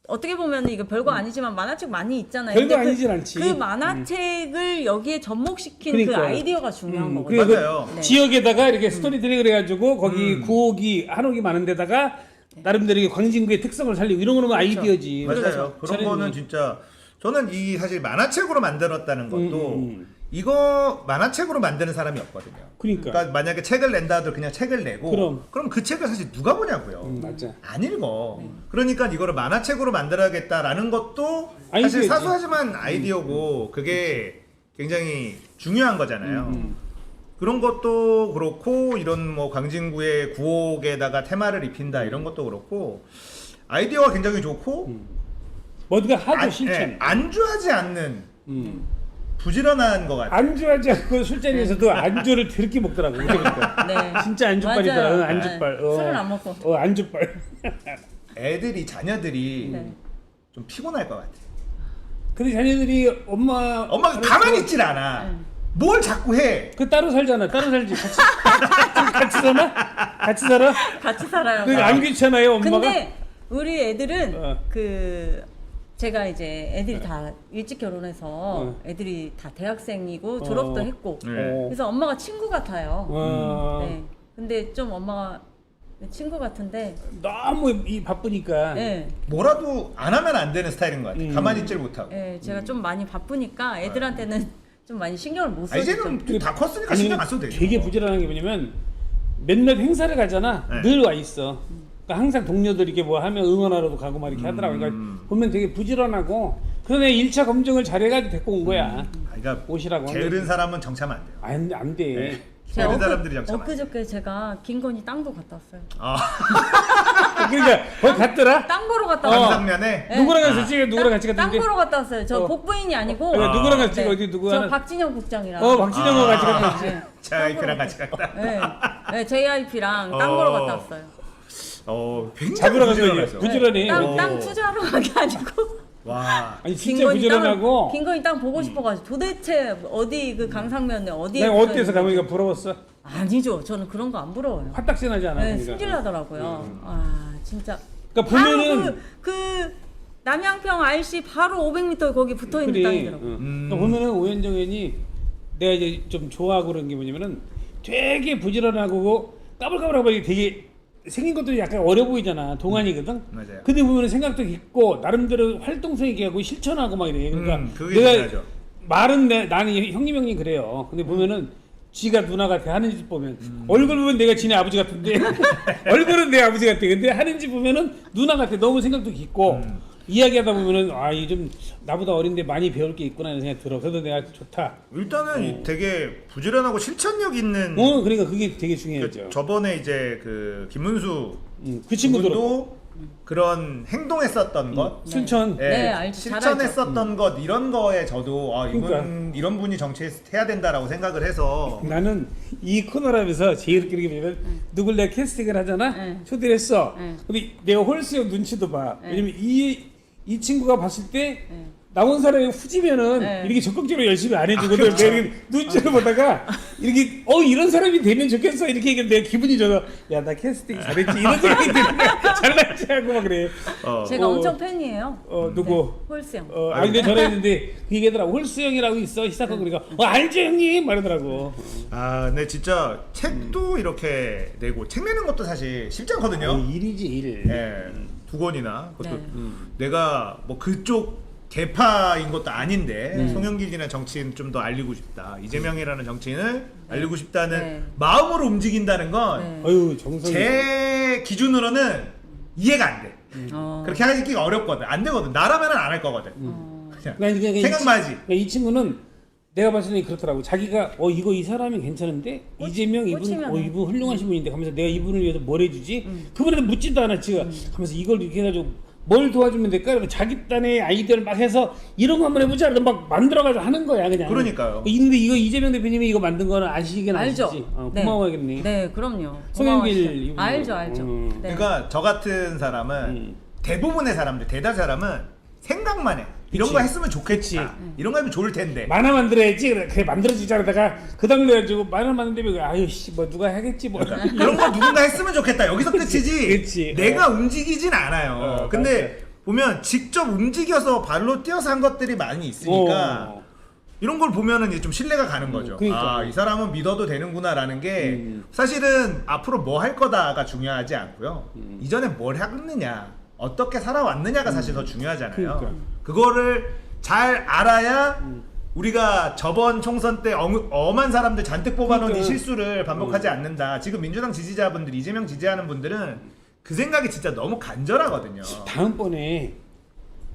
어떻게 보면 이거 별거 아니지만 만화책 많이 있잖아요. 별거 근데 아니진 않지. 그 만화책을 여기에 접목시킨 그러니까. 그 아이디어가 중요한 거거든요. 그리고 맞아요. 네. 지역에다가 이렇게 스토리텔링을 해가지고 거기 구옥이 한옥이 많은 데다가 나름대로 이게 광진구의 특성을 살리고 이런 거는 아이디어지. 맞아요. 그렇죠. 그런 거는 진짜 저는 이 사실 만화책으로 만들었다는 것도 이거 만화책으로 만드는 사람이 없거든요. 그러니까. 만약에 책을 낸다 하더라도 그냥 책을 내고 그럼. 그 책을 사실 누가 보냐고요. 맞아. 안 읽어. 그러니까 이거를 만화책으로 만들어야겠다라는 것도 사실 아이디어지. 사소하지만 아이디어고 그게 굉장히 중요한 거잖아요. 그런 것도 그렇고 이런 뭐 광진구의 구옥에다가 테마를 입힌다 이런 것도 그렇고 아이디어가 굉장히 좋고 뭐가 하고 실천. 예, 안주하지 않는 부지런한 것 같아요. 안주하지 않고 술자리에서도 안주를 더럽게 먹더라고. 그러니까. 네. 진짜 안주빨이더라. 맞아요. 안주빨. 네. 술을 안 먹고. 안주빨. 애들이 자녀들이 네. 좀 피곤할 것 같아. 근데 자녀들이 엄마가 가만히 있질 않아. 네. 뭘 자꾸 해. 그 따로 살잖아. 따로 살지. 같이 사나? 같이 살아? 같이 살아요. 그게 안 귀찮아요, 엄마가? 근데 우리 애들은 어. 그 제가 이제 애들이 다 일찍 결혼해서 애들이 다 대학생이고 졸업도 했고 네. 그래서 엄마가 친구 같아요. 어. 네. 근데 좀 엄마가 친구 같은데 너무 바쁘니까. 네. 뭐라도 안 하면 안 되는 스타일인 것 같아. 가만히 있질 못하고. 네, 제가 좀 많이 바쁘니까 애들한테는 좀 많이 신경을 못 아, 써주죠. 이제는 다 컸으니까 신경 안 써도 되죠. 되게 부지런한 게 뭐냐면 몇몇 행사를 가잖아. 네. 늘 와 있어. 그러니까 항상 동료들 이렇게 뭐 하면 응원하러도 가고 막 이렇게 하더라고. 그러니까 보면 되게 부지런하고 그러네 1차 검증을 잘해가지고 데리고 온 거야. 그러니까 오시라고. 게으른 사람은 정차면 안 돼요. 안 돼. 네. 제가 게으른 사람들이 정차면 안 돼요. 엊그저께 제가 김건희 땅도 갔다 왔어요. 그러니까 거기 갔더라. 땅 보러 갔다 왔어요. 강상면에 네. 누구랑 같이 찍어? 누구랑 같이 땅 갔는데? 보러 갔다 왔어요. 저 어. 복부인이 아니고 아니, 누구랑 같이 네. 어디 누구 저 하나? 박진영 국장이랑 박진영과 같이 갔다 왔지. 네. JYP랑 같이 갔다. 네. 네, JYP랑 땅 보러 갔다 왔어요. 굉장히 잡으러 간 거지. 부지런했어. 부지런해. 땅 투자하러 간 게 아니고 와. 아니 진짜 부지런하고. 김건희 땅 보고 싶어가지고 도대체 어디 그 강상면에 어디에 내가 붙어 어때서 있는지. 가보니까 부러웠어? 아니죠. 저는 그런 거 안 부러워요. 화딱지 나지 않아? 네, 그러니까. 승질 나더라고요. 아 진짜. 그러니까 보면은 바로 그 남양평 RC 바로 500m 거기 붙어 있는 그래. 땅이더라고요. 그러니까 보면은 오현정 의원이 내가 이제 좀 좋아하고 그런 게 뭐냐면은 되게 부지런하고 까불까불하고 되게 생긴 것도 약간 어려 보이잖아. 동안이거든. 맞아요. 근데 보면은 생각도 깊고 나름대로 활동성 있게 하고 실천하고 막 이래. 그러니까 그게 내가 중요하죠. 말은 나는 형님 그래요. 근데 보면은 지가 누나 같아 하는 짓 보면 얼굴 보면 내가 지네 아버지 같은데 얼굴은 내 아버지 같아. 근데 하는 짓 보면은 누나 같아. 너무 생각도 깊고 이야기하다 보면은 이 좀 나보다 어린데 많이 배울 게 있구나 이런 생각이 들어. 그래서 내가 좋다. 일단은 되게 부지런하고 실천력 있는. 그러니까 그게 되게 중요하죠. 그 저번에 이제 그 김문수 그 친구도 분도 그런 행동했었던 것, 순천. 예, 네, 알죠. 잘 실천했었던 것 이런 거에 저도 그러니까. 이런 분이 정치해야 된다라고 생각을 해서 나는 이 코너라면서 제일 웃기는 게 뭐냐면 누굴 내가 캐스팅을 하잖아. 네. 초대를 했어. 네. 근데 내가 홀수형 눈치도 봐. 네. 왜냐면 이 친구가 봤을 때 나온 사람이 후지면은 네. 이렇게 적극적으로 열심히 안 해주거든. 내가 이렇게 눈치를 보다가 이렇게 이런 사람이 되면 좋겠어 이렇게 얘기했는데 내 기분이 좋아서 야 나 캐스팅 잘했지 이런 생각이 드니까 잘났지 하고 막 그래. 제가 엄청 팬이에요. 누구? 네, 홀스 형. 아니 근데 전화했는데 그 얘기하더라고. 홀수 형이라고 있어 시작하고 그러니까 알죠 형님 말하더라고. 아, 근데 진짜 책도 이렇게 내고 책 내는 것도 사실 쉽지 않거든요. 일이지 일. 예, 2권이나 그것도 네. 내가 뭐 그쪽 개파인 것도 아닌데 네. 송영길이라는 정치인 좀 더 알리고 싶다, 이재명이라는 정치인을 알리고 싶다는 네. 마음으로 움직인다는 건 네. 아유 정성이. 제 기준으로는 이해가 안 돼. 그렇게 하기가 어렵거든. 안 되거든. 나라면은 안 할 거거든. 그냥 그러니까 생각만 하지. 이 친구는 내가 봤을 때 그렇더라고. 자기가 이거 이 사람이 괜찮은데 이재명 이분 꽂히면은. 이분 훌륭하신 분인데 하면서 내가 이분을 위해서 뭘 해주지? 그분한테 묻지도 않았지. 하면서 이걸 이렇게 해가지고 뭘 도와주면 될까? 그러면 자기 딴의 아이디어를 막 해서 이런 거 한번 해보자. 그래서 막 만들어가지고 하는 거야 그냥. 그러니까요. 근데 이거 이재명 대표님이 이거 만든 거는 아시긴 알죠. 아시지? 네. 고마워하겠네. 네, 그럼요. 송영길 고마워하시죠. 이분. 알죠. 네. 그러니까 저 같은 사람은 대부분의 사람들, 대다수 사람은 생각만 해. 이런 그치. 거 했으면 좋겠지. 그치. 이런 거 하면 좋을 텐데. 만화 만들어야지. 그래 만들어지자 그러다가 그 다음에 가지고 만화 만드는데 아유 씨뭐 누가 하겠지 뭐. 이런 거 누군가 했으면 좋겠다. 여기서 끝이지. 그치. 내가 움직이진 않아요. 근데 보면 직접 움직여서 발로 뛰어서 한 것들이 많이 있으니까 이런 걸 보면은 이제 좀 신뢰가 가는 거죠. 그러니까. 아, 이 사람은 믿어도 되는구나라는 게 사실은 앞으로 뭐 할 거다가 중요하지 않고요. 이전에 뭘 했느냐, 어떻게 살아왔느냐가 사실 더 중요하잖아요. 그러니까. 그거를 잘 알아야 우리가 저번 총선 때 엄한 사람들 잔뜩 뽑아놓은 그러니까. 이 실수를 반복하지 않는다. 지금 민주당 지지자분들, 이재명 지지하는 분들은 그 생각이 진짜 너무 간절하거든요. 다음번에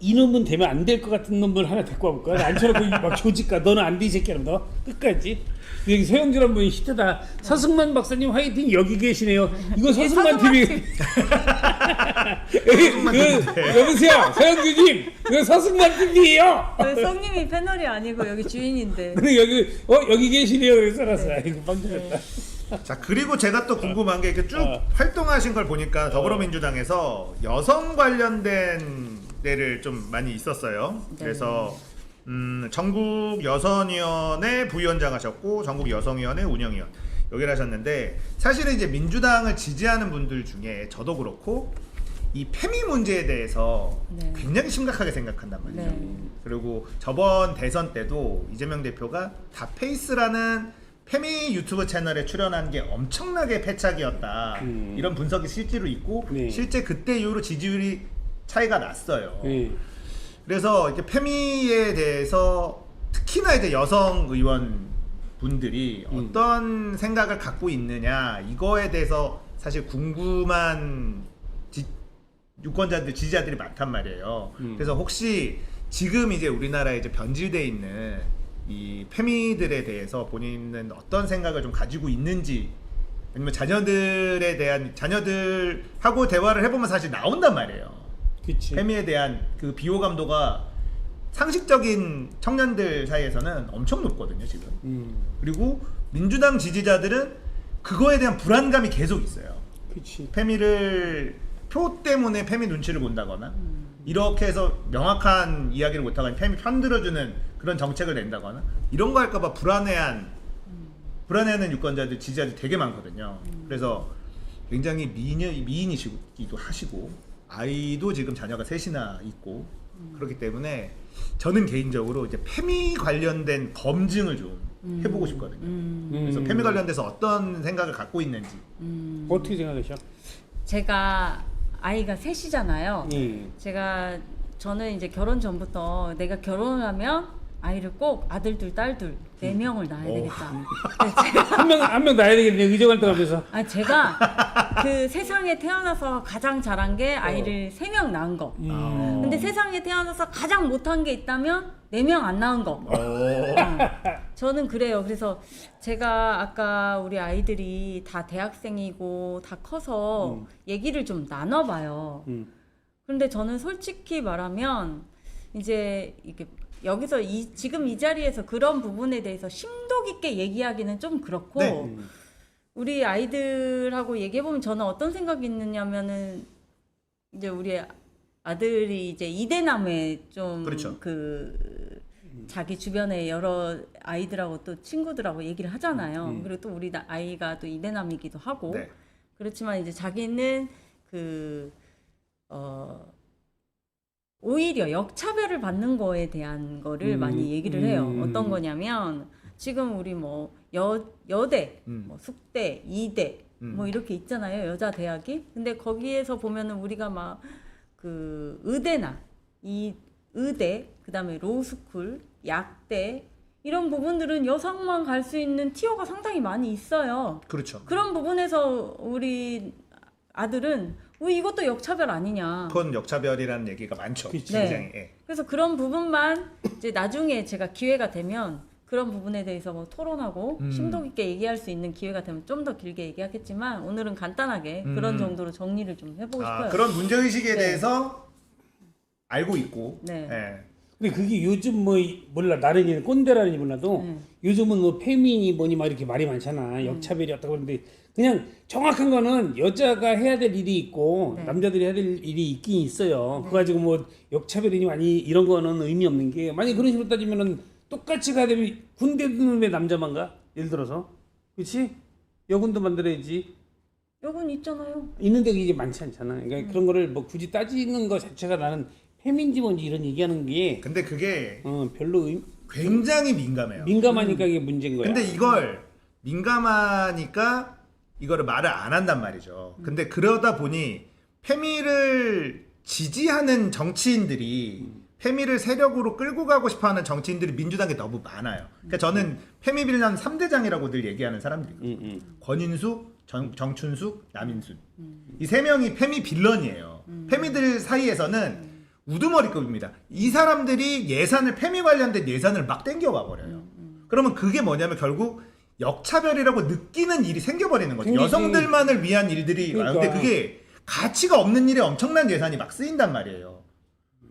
이놈은 되면 안 될 것 같은 놈을 하나 데리고 와볼까? 안처럼 막 조직가 너는 안 돼 이 새끼야 너 끝까지. 여기 서영준 한 분이 히트다. 서승만 박사님 화이팅 여기 계시네요. 이거 서승만 TV. 여보세요 서영준님 이거 서승만 TV예요. 성님이 패널이 아니고 여기 주인인데. 근데 여기 계시네요. 그래서 알았어. 이거 빵 터졌다. 자, 그리고 제가 또 궁금한 게 이렇게 쭉 활동하신 걸 보니까 더불어민주당에서 여성 관련된 데를 좀 많이 있었어요. 그래서 전국 여성위원회 부위원장 하셨고 전국 여성위원회 운영위원 여기를 하셨는데, 사실은 이제 민주당을 지지하는 분들 중에 저도 그렇고 이 페미 문제에 대해서 네. 굉장히 심각하게 생각한단 말이죠. 네. 그리고 저번 대선 때도 이재명 대표가 다페이스라는 페미 유튜브 채널에 출연한 게 엄청나게 패착이었다. 이런 분석이 실제로 있고 네. 실제 그때 이후로 지지율이 차이가 났어요. 네. 그래서 이렇게 페미에 대해서 특히나 이제 여성 의원 분들이 어떤 생각을 갖고 있느냐 이거에 대해서 사실 궁금한 유권자들, 지지자들이 많단 말이에요. 그래서 혹시 지금 이제 우리나라에 이제 변질돼 있는 이 페미들에 대해서 본인은 어떤 생각을 좀 가지고 있는지, 아니면 자녀들에 대한, 자녀들하고 대화를 해보면 사실 나온단 말이에요. 그치. 페미에 대한 그 비호감도가 상식적인 청년들 사이에서는 엄청 높거든요 지금. 그리고 민주당 지지자들은 그거에 대한 불안감이 계속 있어요. 그치. 페미를 표 때문에 페미 눈치를 본다거나 이렇게 해서 명확한 이야기를 못하거나 페미 편들어주는 그런 정책을 낸다거나 이런 거 할까봐 불안해하는 유권자들, 지지자들이 되게 많거든요. 그래서 굉장히 미인이시기도 하시고 아이도 지금 자녀가 셋이나 있고 그렇기 때문에 저는 개인적으로 이제 페미 관련된 검증을 좀 해보고 싶거든요. 그래서 페미 관련돼서 어떤 생각을 갖고 있는지. 어떻게 생각하셔? 제가 아이가 셋이잖아요. 예. 저는 이제 결혼 전부터 내가 결혼하면 아이를 꼭 아들 둘, 딸 둘, 4명을 낳아야 되겠다. 한 명 낳아야 되겠네. 의정활동하면서. 제가 그 세상에 태어나서 가장 잘한 게 아이를 3명 낳은 거. 근데 세상에 태어나서 가장 못한 게 있다면 4명 안 낳은 거. 저는 그래요. 그래서 제가 아까 우리 아이들이 다 대학생이고 다 커서 얘기를 좀 나눠봐요. 그런데 저는 솔직히 말하면 이제 이게 여기서 지금 이 자리에서 그런 부분에 대해서 심도 깊게 얘기하기는 좀 그렇고 네. 우리 아이들하고 얘기해보면 저는 어떤 생각이 있느냐면은 이제 우리 아들이 이제 이대남에 좀 그렇죠. 자기 주변에 여러 아이들하고 또 친구들하고 얘기를 하잖아요. 그리고 또 우리 아이가 또 이대남이기도 하고 네. 그렇지만 이제 자기는 오히려 역차별을 받는 거에 대한 거를 많이 얘기를 해요. 어떤 거냐면 지금 우리 뭐 여대, 뭐 숙대, 이대 뭐 이렇게 있잖아요. 여자 대학이. 근데 거기에서 보면은 우리가 막 의대나 이 의대, 그다음에 로스쿨, 약대 이런 부분들은 여성만 갈 수 있는 티어가 상당히 많이 있어요. 그렇죠. 그런 부분에서 우리 아들은 왜 이것도 역차별 아니냐. 그건 역차별이라는 얘기가 많죠. 그치. 굉장히. 네. 예. 그래서 그런 부분만 이제 나중에 제가 기회가 되면 그런 부분에 대해서 뭐 토론하고 심도 깊게 얘기할 수 있는 기회가 되면 좀 더 길게 얘기하겠지만 오늘은 간단하게 그런 정도로 정리를 좀 해보고 싶어요. 그런 문제의식에 네. 대해서 알고 있고. 네. 예. 근데 그게 요즘 뭐 몰라 나른이는 꼰대라는지 몰라도 요즘은 뭐 페미니 뭐니 막 이렇게 말이 많잖아. 역차별이 없다고 그러는데 그냥 정확한 거는 여자가 해야 될 일이 있고 네. 남자들이 해야 될 일이 있긴 있어요. 그거 가지고 뭐 역차별이니 아니 이런 거는 의미 없는 게 만약 그런 식으로 따지면은 똑같이 가야 되면 군대는 왜 남자만 가? 예를 들어서 그렇지? 여군도 만들어야지. 여군 있잖아요. 있는데 이게 많지 않잖아. 그러니까 그런 거를 뭐 굳이 따지는 거 자체가 나는 페민지 뭔지 이런 얘기하는 게 근데 그게 별로 굉장히 민감해요. 민감하니까 이게 문제인 거야. 근데 이걸 민감하니까 이거를 말을 안 한단 말이죠. 근데 그러다 보니 페미를 지지하는 정치인들이 페미를 세력으로 끌고 가고 싶어하는 정치인들이 민주당에 너무 많아요. 그러니까 저는 페미 빌런 3대장이라고 늘 얘기하는 사람들이거든요. 권인숙, 정춘숙, 남인순. 이 세 명이 페미 빌런이에요. 페미들 사이에서는 우두머리급입니다. 이 사람들이 예산을 페미 관련된 예산을 막 땡겨와 버려요. 그러면 그게 뭐냐면 결국 역차별이라고 느끼는 일이 생겨버리는 거죠. 생기지. 여성들만을 위한 일들이 그러니까. 근데 그게 가치가 없는 일에 엄청난 예산이 막 쓰인단 말이에요.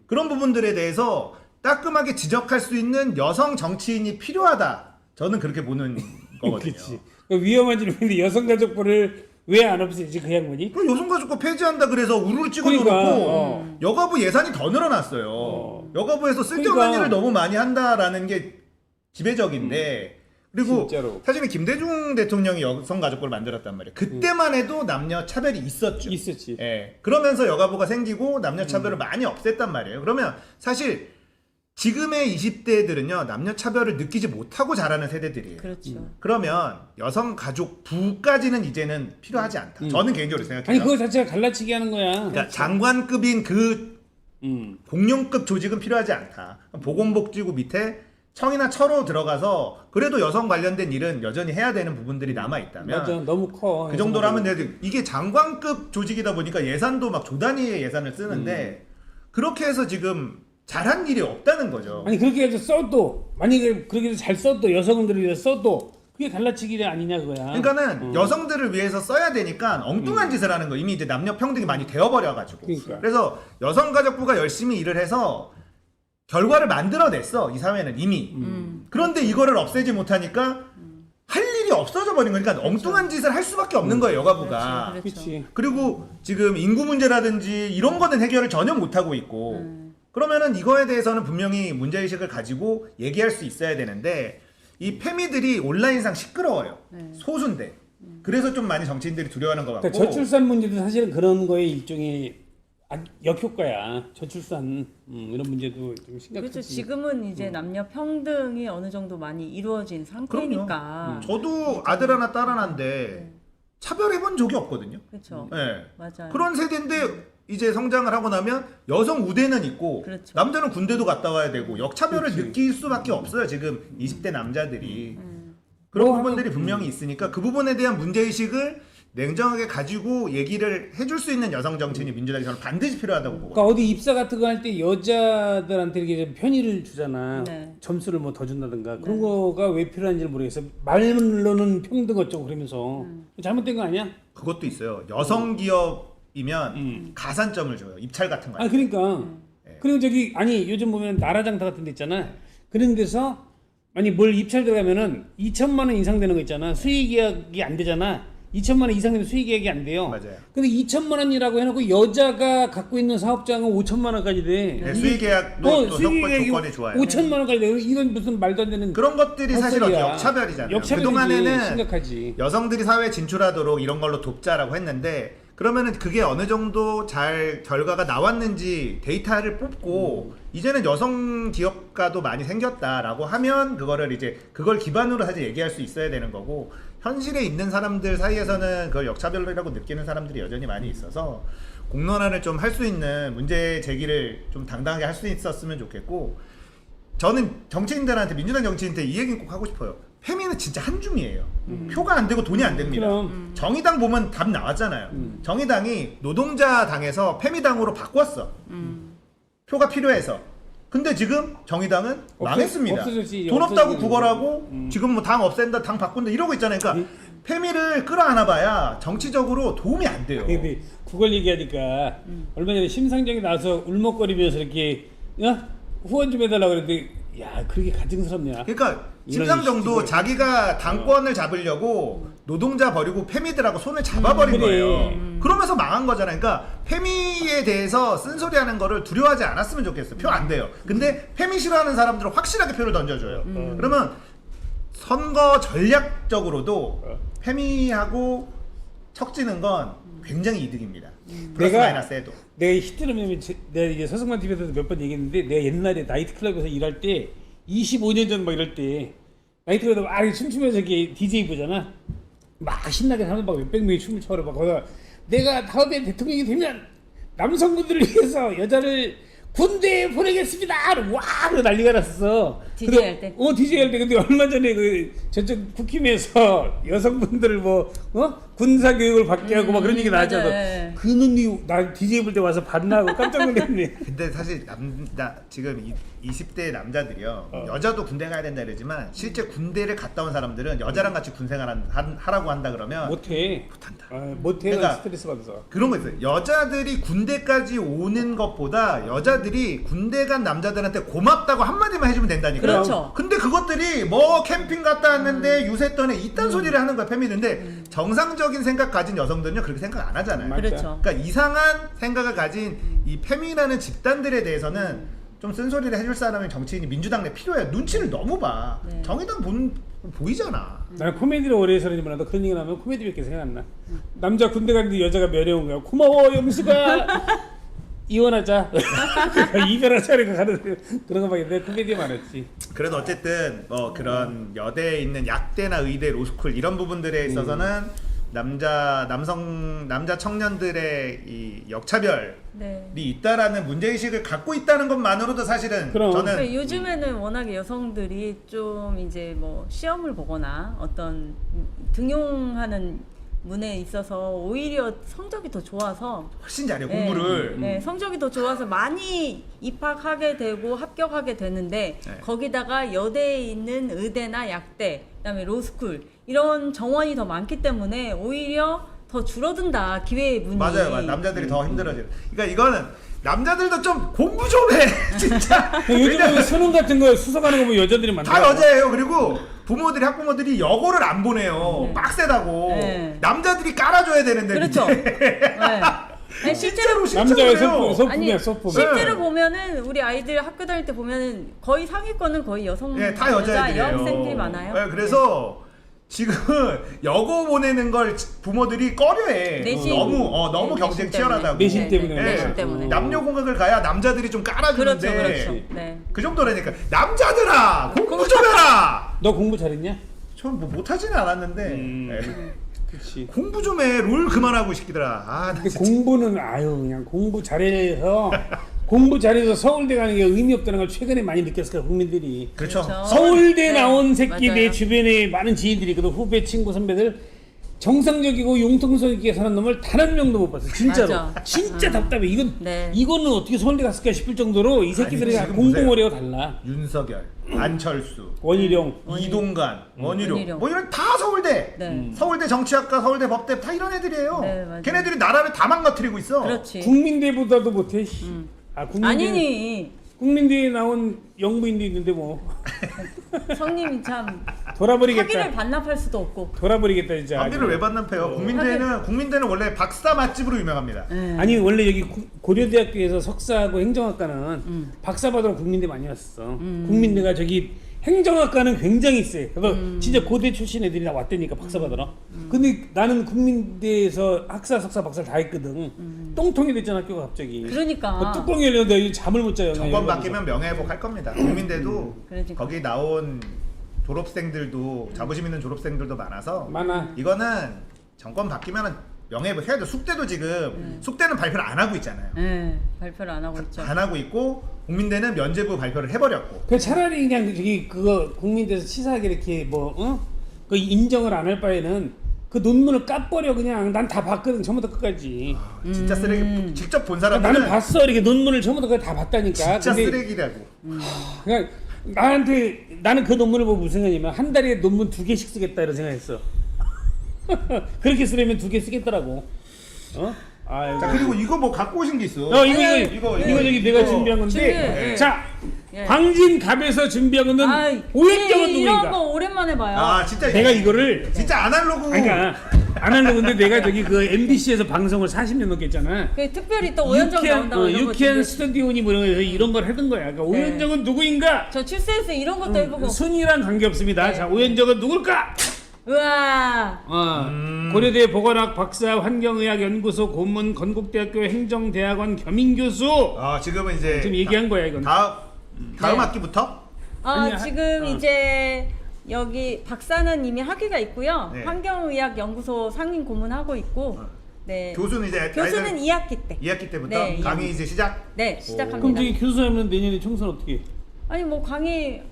그런 부분들에 대해서 따끔하게 지적할 수 있는 여성 정치인이 필요하다. 저는 그렇게 보는 거거든요. 그렇지. 위험한 질문인데 여성가족부를 왜 안 없애지 그 양반이? 그 여성가족부 폐지한다 그래서 우르르 찍어놓고 그러니까, 여가부 예산이 더 늘어났어요. 여가부에서 쓸데없는 그러니까. 일을 너무 많이 한다라는 게 지배적인데 그리고 진짜로. 사실은 김대중 대통령이 여성가족부를 만들었단 말이에요. 그때만 해도 남녀 차별이 있었죠. 있었지. 예. 그러면서 여가부가 생기고 남녀 차별을 많이 없앴단 말이에요. 그러면 사실 지금의 20대들은요 남녀 차별을 느끼지 못하고 자라는 세대들이에요. 그렇죠. 그러면 여성가족부까지는 이제는 필요하지 않다. 저는 개인적으로 생각해요. 아니 그거 자체가 갈라치기 하는 거야. 그러니까 장관급인 그 공룡급 조직은 필요하지 않다. 보건복지부 밑에 청이나 처로 들어가서 그래도 여성 관련된 일은 여전히 해야 되는 부분들이 남아 있다면 맞아, 너무 커. 그 정도로 하면 되는데 이게 장관급 조직이다 보니까 예산도 막 조 단위의 예산을 쓰는데 그렇게 해서 지금 잘한 일이 없다는 거죠. 아니 그렇게 해서 써도 만약에 그렇게 해서 잘 써도 여성들을 위해서 써도 그게 갈라치기 아니냐 그거야. 그러니까는 여성들을 위해서 써야 되니까 엉뚱한 짓을 하는 거. 이미 이제 남녀 평등이 많이 되어버려가지고. 그러니까. 그래서 여성가족부가 열심히 일을 해서 결과를 만들어냈어. 이 사회는 이미. 그런데 이거를 없애지 못하니까 할 일이 없어져 버린 거니까 엉뚱한 짓을 할 수밖에 없는 거예요. 여가부가. 그렇죠. 그렇지. 그리고 지금 인구 문제라든지 이런 거는 해결을 전혀 못하고 있고 그러면은 이거에 대해서는 분명히 문제의식을 가지고 얘기할 수 있어야 되는데 이 페미들이 온라인상 시끄러워요. 소수인데. 그래서 좀 많이 정치인들이 두려워하는 것 같고. 그러니까 저출산 문제도 사실은 그런 거의 일종의 역효과야. 저출산 이런 문제도 좀 심각하지. 그렇죠. 지금은 이제 남녀 평등이 어느 정도 많이 이루어진 상태니까. 저도 아들 하나 딸 하나인데 차별해본 적이 없거든요. 그렇죠. 네. 맞아요. 그런 세대인데 이제 성장을 하고 나면 여성 우대는 있고 그렇죠. 남자는 군대도 갔다 와야 되고 역차별을 그렇지. 느낄 수밖에 없어요. 지금 20대 남자들이. 그런 부분들이 분명히 있으니까 그 부분에 대한 문제의식을 냉정하게 가지고 얘기를 해줄 수 있는 여성 정치인이 민주당에 저는 반드시 필요하다고 보고. 그러니까 어디 입사 같은 거 할 때 여자들한테 이렇게 좀 편의를 주잖아. 네. 점수를 뭐 더 준다든가 그런 거가 왜 필요한지 모르겠어. 말로는 평등 어쩌고 그러면서 잘못된 거 아니야? 그것도 있어요. 여성 기업이면 가산점을 줘요. 입찰 같은 거. 아 그러니까 그리고 저기 아니 요즘 보면 나라장터 같은 데 있잖아. 그런 데서 아니 뭘 입찰 들어가면은 2천만 원 인상되는 거 있잖아. 수의 계약이 안 되잖아. 2천만 원 이상 되면 수익계약이 안 돼요. 맞아요. 근데 2천만 원이라고 해놓고 여자가 갖고 있는 사업장은 5천만 원까지 돼. 네, 수의계약도 또 조건이 좋아요. 5천만 원까지 돼. 이건 무슨 말도 안 되는 그런 것들이 사실 헛소리야. 역차별이잖아요. 역차별이지. 그동안에는 심각하지. 여성들이 사회에 진출하도록 이런 걸로 돕자라고 했는데 그러면은 그게 어느 정도 잘 결과가 나왔는지 데이터를 뽑고 이제는 여성 기업가도 많이 생겼다라고 하면 그거를 이제 그걸 기반으로 사실 얘기할 수 있어야 되는 거고 현실에 있는 사람들 사이에서는 그걸 역차별이라고 느끼는 사람들이 여전히 많이 있어서 공론화를 좀 할 수 있는 문제 제기를 좀 당당하게 할 수 있었으면 좋겠고 저는 정치인들한테 민주당 정치인한테 이 얘기는 꼭 하고 싶어요. 페미는 진짜 한 줌이에요. 표가 안 되고 돈이 안 됩니다. 그럼. 정의당 보면 답 나왔잖아요. 정의당이 노동자당에서 페미당으로 바꿨어. 표가 필요해서. 근데 지금 정의당은 망했습니다. 없어졌지. 돈 없다고 없어지고. 구걸하고 지금 뭐 당 없앤다, 당 바꾼다 이러고 있잖아요. 그러니까 페미를 끌어안아봐야 정치적으로 도움이 안 돼요. 근데 그걸 얘기하니까 얼마 전에 심상정이 나와서 울먹거리면서 이렇게 야 후원 좀 해달라고 그랬는데 야 그렇게 가증스럽냐. 그러니까 이런 심상정도 시기를. 자기가 당권을 잡으려고 노동자 버리고 페미들하고 손을 잡아버린 그래. 거예요. 그러면서 망한 거잖아요. 그러니까 페미에 대해서 쓴소리하는 거를 두려워하지 않았으면 좋겠어. 표 안 돼요. 근데 페미 싫어하는 사람들은 확실하게 표를 던져줘요. 그러면 선거 전략적으로도 페미하고 척지는 건 굉장히 이득입니다. 플러스 내가- 마이너스 해도. 내가 히트라면 내가 이제 서승만 TV에서도 몇 번 얘기했는데 내가 옛날에 나이트클럽에서 일할 때 25년 전 막 이럴 때 나이트클럽에서 막 이렇게 춤추면서 이렇게 DJ 보잖아. 막 신나게 사람들 막 몇백 명이 춤을 춰서 막 거기다 내가 다음에 대통령이 되면 남성분들을 위해서 여자를 군대에 보내겠습니다. 와, 그 난리가 났었어. DJ 할 때? DJ 할 때. 근데 얼마 전에 그 저쪽 국힘에서 여성분들을 뭐 군사 교육을 받게 하고 막 그런 얘기 나왔잖아. 맞아요. 그 놈이 나 DJ 볼 때 와서 봤나 하고 깜짝 놀랐네. 근데 사실 지금 20대 남자들이요 여자도 군대 가야 된다 그러지만 실제 군대를 갔다 온 사람들은 여자랑 같이 군 생활 하라고 한다 그러면 못해. 못한다. 못해. 그러니까 스트레스 받아서. 그런 거 있어요. 여자들이 군대까지 오는 것보다 여자들이 군대 간 남자들한테 고맙다고 한마디만 해주면 된다니까. 그렇죠. 근데 그것들이 뭐 캠핑 갔다 왔는데 유세 떠네 이딴 소리를 하는 거야 페미는데 정상적인 생각 가진 여성들은요 그렇게 생각 안 하잖아요. 맞다. 그렇죠. 그러니까 이상한 생각을 가진 이 페미라는 집단들에 대해서는 좀 쓴소리를 해줄 사람이 정치인이 민주당 내 필요해요. 눈치를 너무 봐. 네. 정의당 보이잖아. 나는 코미디를 오래 해서 그런지 몰라도 그런 얘기 나면 코미디밖에 생각 안 나. 남자 군대 갔는데 여자가 면회온 거야. 고마워 영수가. 이혼하자. 이별하자. 이렇게 가는 그런 거밖에 내 코미디에 많았지. 그래도 어쨌든 뭐 그런 여대에 있는 약대나 의대, 로스쿨 이런 부분들에 있어서는 남자 청년들의 이 역차별이 네. 있다라는 문제의식을 갖고 있다는 것만으로도 사실은 그럼. 저는 그러니까 요즘에는 워낙에 여성들이 좀 이제 뭐 시험을 보거나 어떤 등용하는 문에 있어서 오히려 성적이 더 좋아서 훨씬 잘해요 공부를. 네, 성적이 더 좋아서 많이 입학하게 되고 합격하게 되는데 네. 거기다가 여대에 있는 의대나 약대, 그다음에 로스쿨 이런 정원이 더 많기 때문에 오히려 더 줄어든다 기회의 문이. 맞아요. 남자들이 더 힘들어져요. 그러니까 이거는 남자들도 좀 공부 좀 해. 진짜. 요즘에 수능 같은 거 수석하는 거 보면 여자들이 많다. 다 여자예요. 그리고 부모들이 학부모들이 여고를 안 보내요. 네. 빡세다고. 네. 남자들이 깔아줘야 되는데. 그렇죠. 밑에. 네. 아니, 실제로 남자의 그래요. 소품이야 소품. 실제로 보면은 우리 아이들 학교 다닐 때 보면은 거의 상위권은 거의 여성 네, 다 여자애들이에요. 여학생들이 많아요. 네, 그래서 지금 여고 보내는 걸 부모들이 꺼려해. 내신. 너무 네, 경쟁 내신 치열하다고. 내신 네, 때문에. 네, 내신 때문에. 남녀 공학을 가야 남자들이 좀 깔아주는데. 그렇죠. 네. 그 정도라니까. 남자들아 공부 좀 해라. 너 공부 잘했냐? 전 뭐 못하지는 않았는데. 네. 그렇지. 공부 좀 해. 롤 그만하고 이 새끼들아. 나 근데 진짜. 공부는 그냥 공부 잘해서 서울대 가는 게 의미 없다는 걸 최근에 많이 느꼈을 거야 국민들이. 그렇죠. 그렇죠. 서울대 네, 나온 새끼 내 맞아요. 주변에 많은 지인들이 있거든. 후배 친구 선배들 정상적이고 융통성 있게 사는 놈을 단 한 명도 못 봤어. 진짜로. 맞아. 진짜 답답해. 네. 이거는 어떻게 서울대 갔을까 싶을 정도로 이 새끼들이 지금 공부머리가 달라. 윤석열, 안철수, 원희룡. 이동관, 원희룡 원희룡. 뭐 이런 다 서울대. 네. 서울대 정치학과, 서울대 법대 다 이런 애들이에요. 네, 맞아요. 걔네들이 나라를 다 망가뜨리고 있어. 그렇지. 국민대보다도 못해. 아 국민대. 아니니 국민대에 나온 영부인도 있는데 뭐 성님이 참 돌아버리겠다. 학위를 반납할 수도 없고. 돌아버리겠다 진짜. 학위를 왜 반납해요? 국민대는 원래 박사 맛집으로 유명합니다. 네. 아니 원래 여기 고려대학교에서 석사하고 행정학과는 박사 받으러 국민대 많이 왔어. 국민대가 저기 행정학과는 굉장히 세. 그래서 진짜 고대 출신 애들이 다 왔다니까 박사 받으러. 근데 나는 국민대에서 학사, 석사, 박사 다 했거든. 똥통이 됐잖아 학교가 갑자기. 그러니까. 뭐 뚜껑이 열렸는데 잠을 못 자요. 정권 바뀌면 명예회복 할 겁니다. 국민대도 그러니까. 거기 나온 졸업생들도 자부심 있는 졸업생들도 많아서 많아. 이거는 정권 바뀌면은 명예회복 해야 돼. 숙대도 지금 숙대는 발표를 안 하고 있잖아요. 네, 발표를 안 하고 있죠. 안 하고 있고 국민대는 면제부 발표를 해버렸고. 그 차라리 그냥 저기 그거 국민대에서 치사하게 이렇게 뭐 그 인정을 안 할 바에는 그 논문을 까버려 그냥. 난 다 봤거든 처음부터 끝까지. 진짜 쓰레기. 직접 본 사람들은 나는 봤어 이렇게 논문을 처음부터 끝까지 다 봤다니까. 진짜 근데 쓰레기라고. 그냥 나는 그 논문을 보고 무슨 생각이냐면 한 달에 논문 2개씩 쓰겠다 이런 생각했어. 그렇게 쓰려면 2개 쓰겠더라고. 아이고. 자 그리고 이거 뭐 갖고 오신 게 있어. 이거 저기 내가 준비한 건데. 준비해. 자 예. 광진갑에서 준비한 거는 아이, 오연정은 이런 누구인가? 거 오랜만에 봐요. 아 진짜 내가 이거를 진짜 아날로그. 그러니까 아날로그인데 내가 저기 그 MBC에서 방송을 40년 넘게 했잖아. 그 특별히 또 오연정 나온다고 이런 거 유쾌한 준비해. 스튜디오니 뭐 이런 걸 하던 거야. 그러니까 오연정은 누구인가? 저 출세에서 이런 것도 해보고. 순위랑 관계없습니다. 네. 자 오연정은 누굴까? 우와. 고려대 보건학 박사 환경의학연구소 고문 건국대학교 행정대학원 겸임교수. 지금은 이제 지금 얘기한 거야 이건. 다음 네. 학기부터 아니, 지금 이제 여기 박사는 이미 학위가 있고요. 네. 환경의학연구소 상임 고문하고 있고. 네. 교수는 이제 교수는 2학기 때. 2학기 때부터 네, 강의 이제 시작. 네, 그럼 시작합니다. 저기 교수하면 내년에 총선 어떻게 해? 아니 뭐 강의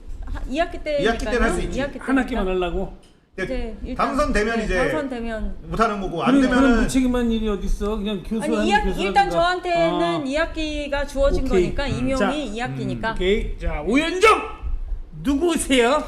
2학기 때 2학기 때는 할수 있지. 한 학기만 하려고? 이제 일단, 당선되면 네, 이제 당선되면 못하는 거고 안 그런 되면은 무책임한 일이 어딨어? 그냥 교수하는 아니 교수라든가. 일단 저한테는 2학기가 주어진 오케이. 거니까 자, 임용이 2학기니까. 오케이. 자 오연정 누구세요?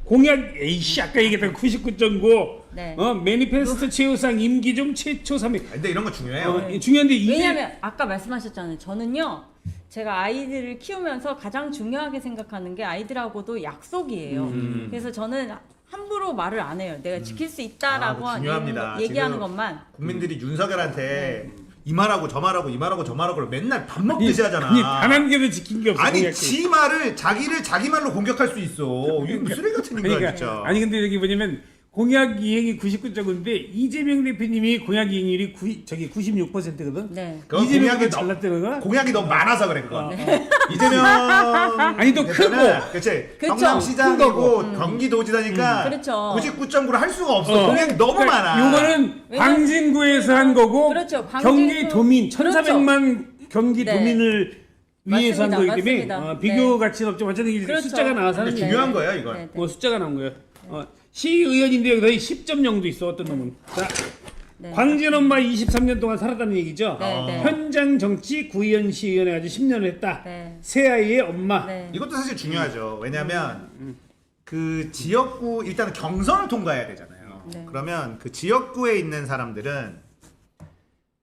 공약 에이씨 아까 얘기했던 99.9. 네. 매니페스토 최우상 임기중 최초 3위. 근데 이런 거 중요해요. 중요한데 이게 왜냐면 아까 말씀하셨잖아요. 저는요. 제가 아이들을 키우면서 가장 중요하게 생각하는 게 아이들하고도 약속이에요. 그래서 저는 함부로 말을 안 해요. 내가 지킬 수 있다라고 중요합니다. 얘기하는 지금 것만. 국민들이 윤석열한테 이 말하고 저 말하고 이 말하고 저 말하고 맨날 밥 먹듯이 하잖아. 아니 단 한 개도 지킨 게 없어. 아니 공약이. 지 말을 자기를 자기 말로 공격할 수 있어. 이거 무슨 쓰레기 같은 인간이야 그러니까 진짜. 아니 근데 여기 뭐냐면 공약 이행이 99.9인데 이재명 대표님이 공약 이행률이 96%거든. 네. 그건 이재명이 잘났다는 거야? 공약이 너무 많아서 그래 그거. 이재명 아니, 또 크고. 그렇지. 그쵸. 경남시장이고 경기도지사니까 그렇죠. 99.9를 할 수가 없어. 공약이 너무 그러니까 많아. 요거는 왜냐면- 광진구에서 한 거고 그렇죠. 경기도민 그렇죠. 1,400만 경기도민을 위해서 한 맞습니다. 거기 때문에 맞습니다. 비교 가치는 없지만 어쨌든 이게 그렇죠. 숫자가 나와서 하는 근데 거예요. 중요한 거예요 이건. 네, 네. 뭐 숫자가 나온 거예요. 시의원인데 여기다 10.0도 있어 어떤 놈은. 자, 네. 광진 엄마 23년 동안 살았다는 얘기죠. 네, 네. 현장 정치 구의원 시의원에 아주 10년을 했다. 네. 새 아이의 엄마. 네. 이것도 사실 중요하죠. 왜냐하면 그 지역구 일단 경선을 통과해야 되잖아요. 네. 그러면 그 지역구에 있는 사람들은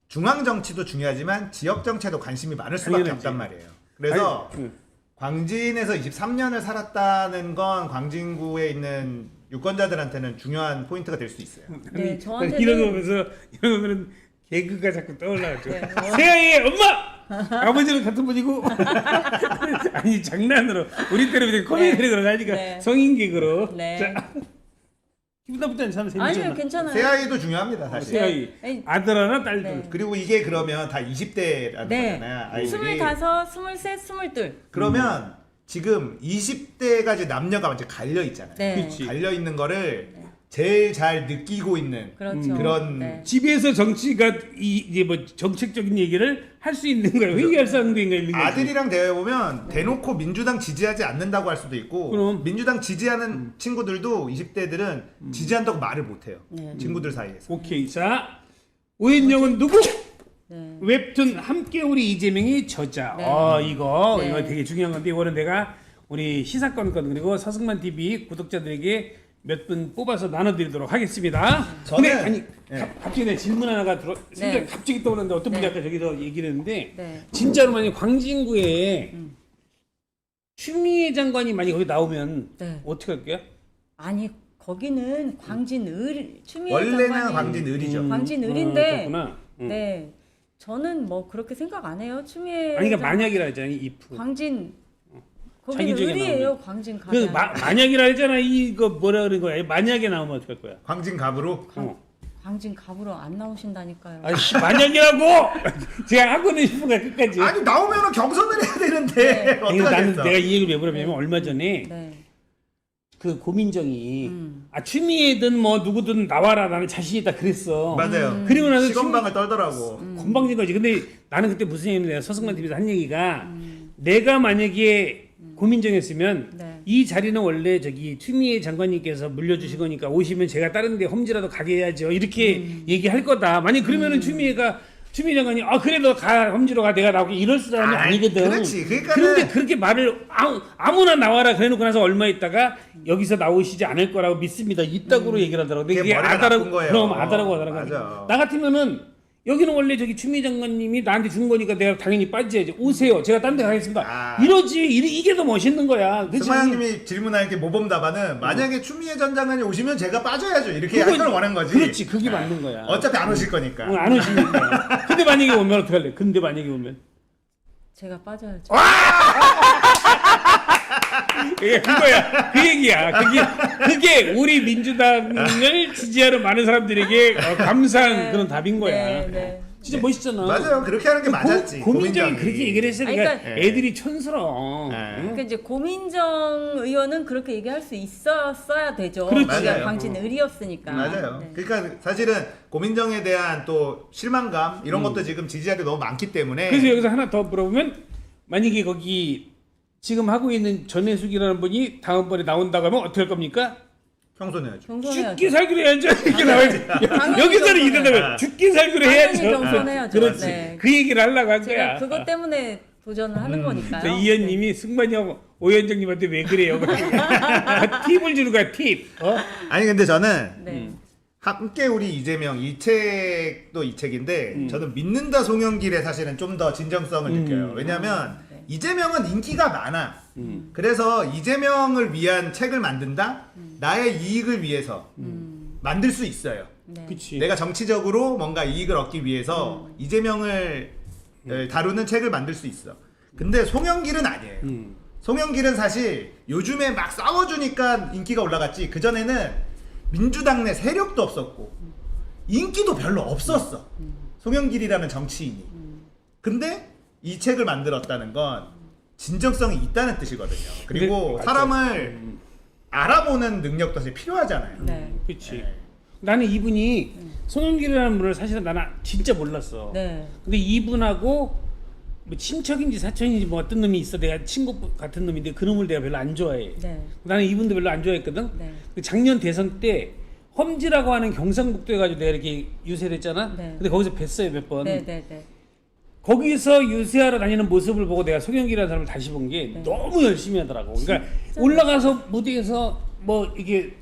중앙 정치도 중요하지만 지역 정치에도 관심이 많을 수밖에 당연하지. 없단 말이에요. 그래서 아니, 광진에서 23년을 살았다는 건 광진구에 있는 유권자들한테는 중요한 포인트가 될 수 있어요. 네, 아니, 저한테는- 이런 거 보면서 이런 거 보면 개그가 자꾸 떠올라죠. 네. 새아이의 엄마! 아버지는 같은 분이고 아니 장난으로 우리 때는 이제 코미디로 들어가니까 네. 성인 개그로. 네. 자, 기분 나쁘지 않잖아. 재밌잖아. 아니요, 괜찮아요. 새아이도 중요합니다, 사실. 새아이 네. 아들 하나 딸 둘. 네. 그리고 이게 그러면 다 20대라는 네. 거잖아요. 아이들이. 25, 23, 22. 그러면 지금 20대까지 남녀가 완전 갈려 있잖아요. 네. 그치. 갈려 있는 거를 제일 잘 느끼고 있는 그렇죠. 그런 네. 집에서 정치가 이제 뭐 정책적인 얘기를 할 수 있는 거야. 회의할 상대인가 있는 거지. 아들이랑 대화해 보면 대놓고 민주당 지지하지 않는다고 할 수도 있고 그럼. 민주당 지지하는 친구들도 20대들은 지지한다고 말을 못 해요. 네. 친구들 사이에서. 오케이. 자, 오연영은 누구? 네. 웹툰 함께 우리 이재명이 저자. 네. 이거 네. 되게 중요한 건데 이거는 내가 우리 시사건 거든 그리고 서승만 TV 구독자들에게 몇 분 뽑아서 나눠드리도록 하겠습니다. 저는- 근데 아니 네. 갑자기 내 질문 하나가 네. 갑자기 떠오르는데 어떤 분이 네. 아까 저기서 얘기를 했는데 네. 진짜로 만약 광진구에 추미애 장관이 만약 거기 나오면 네. 어떻게 할게요? 아니 거기는 광진을 추미애 원래는 장관이 광진을이죠. 광진을인데 그렇구나. 네 저는 뭐 그렇게 생각 안 해요. 추미애 아니 그러니까 장관- 만약이라 했잖아요. if. 광진 거기는 자기적인 을이에요. 나오면. 광진 그 가면 만약이라 했잖아. 이거 뭐라 그런 거야? 만약에 나오면 어떻게 할 거야? 광진갑으로 광진 갑으로 안 나오신다니까요. 아씨 만약이라고 제가 하고는 싶은 거야 끝까지. 아니 나오면은 경선을 해야 되는데 네. 아니, 나는 어떡하겠어. 내가 이 얘기를 왜 물어보냐면 얼마 전에 네. 그 고민정이 추미애든 뭐 누구든 나와라 나는 자신 있다 그랬어. 맞아요. 그리고 나서 시건방을 떨더라고. 건방진 거지. 근데 나는 그때 무슨 얘기냐면 내가 서승만 TV에서 한 얘기가 내가 만약에 고민정했으면 네. 이 자리는 원래 저기 추미애 장관님께서 물려주신 거니까 오시면 제가 다른 데 험지라도 가게 해야죠. 이렇게 얘기할 거다. 만약 그러면은 추미애 장관이 아 그래 너 가 험지로 가 내가 나오게 이럴 사람이 아니거든. 그렇지. 그러니까는 그런데 그렇게 말을 아무나 나와라 그래놓고 나서 얼마 있다가 여기서 나오시지 않을 거라고 믿습니다. 이따구로 얘기를 하더라고. 근데 그게 그게 머리가 아다라고 나쁜 거예요. 그럼 아다라고 하더라고. 맞아. 나 같으면은 여기는 원래 저기 추미애 장관님이 나한테 준 거니까 내가 당연히 빠져야지. 오세요. 제가 딴 데 가겠습니다. 이러지. 이게 더 멋있는 거야. 그치? 승마장님이 질문할 게 모범 답안은 만약에 추미애 전 장관이 오시면 제가 빠져야죠. 이렇게 하는 걸 원한 거지. 그렇지. 그게 맞는 거야. 어차피 안 오실 거니까. 안 오시니까. 근데 만약에 오면 어떡할래? 근데 만약에 오면. 제가 빠져야죠. 그게 그거야. 그 얘기야. 그게 우리 민주당을 지지하는 많은 사람들에게 감사한 네. 그런 답인 거야. 네, 네. 진짜 멋있잖아. 맞아요. 그렇게 하는 게 맞았지. 고민정이 고민정이. 그렇게 얘기를 했으니까 그러니까 애들이 촌스러워. 네. 그러니까 이제 고민정 의원은 그렇게 얘기할 수 있었어야 되죠. 그렇지. 우리가 맞아요. 광진 을이었으니까. 맞아요. 네. 그러니까 사실은 고민정에 대한 또 실망감 이런 것도 지금 지지자들이 너무 많기 때문에 그래서 여기서 하나 더 물어보면 만약에 거기 지금 하고 있는 전혜숙이라는 분이 다음번에 나온다고 하면 어떻게 할 겁니까? 경선해야죠. 경선해야죠. 죽기 살기로 해야죠. 이렇게 나와야지. 당연히 여기서는 경선해야죠. 이런다면 죽기 살기로 당연히 해야죠. 경선해야죠. 그렇지. 네. 그 얘기를 하려고 한 제가 거야. 그것 때문에 도전을 하는 거니까요. 근데 이현님이 승만이 형 오현정님한테 왜 그래요? 팁을 주는 거야 팁. 아니 근데 저는 네. 함께 우리 이재명 이 책도 이 책인데 저는 믿는다 송영길에 사실은 좀 더 진정성을 느껴요. 왜냐하면 네. 이재명은 인기가 많아. 그래서 이재명을 위한 책을 만든다. 나의 이익을 위해서 만들 수 있어요. 네. 그치. 내가 정치적으로 뭔가 이익을 얻기 위해서 이재명을 다루는 책을 만들 수 있어. 근데 송영길은 아니에요. 송영길은 사실 요즘에 막 싸워주니까 인기가 올라갔지. 그 전에는 민주당 내 세력도 없었고 인기도 별로 없었어. 송영길이라는 정치인이. 근데 이 책을 만들었다는 건 진정성이 있다는 뜻이거든요. 그리고 근데 사람을 알아보는 능력도 사실 필요하잖아요. 네. 그치. 네. 나는 이분이 송영길이라는 분을 사실은 나는 진짜 몰랐어. 네. 근데 이분하고 뭐 친척인지 사촌인지 뭐 어떤 놈이 있어. 내가 친구 같은 놈인데 그 놈을 내가 별로 안 좋아해. 네. 나는 이분도 별로 안 좋아했거든. 네. 그 작년 대선 때 험지라고 하는 경상북도에 가지고 내가 이렇게 유세를 했잖아. 네. 근데 거기서 뵀어요 몇 번. 네. 네. 네. 거기서 유세하러 다니는 모습을 보고 내가 송영길이라는 사람을 다시 본 게 네. 너무 열심히 하더라고. 그러니까 올라가서 무대에서 뭐 이게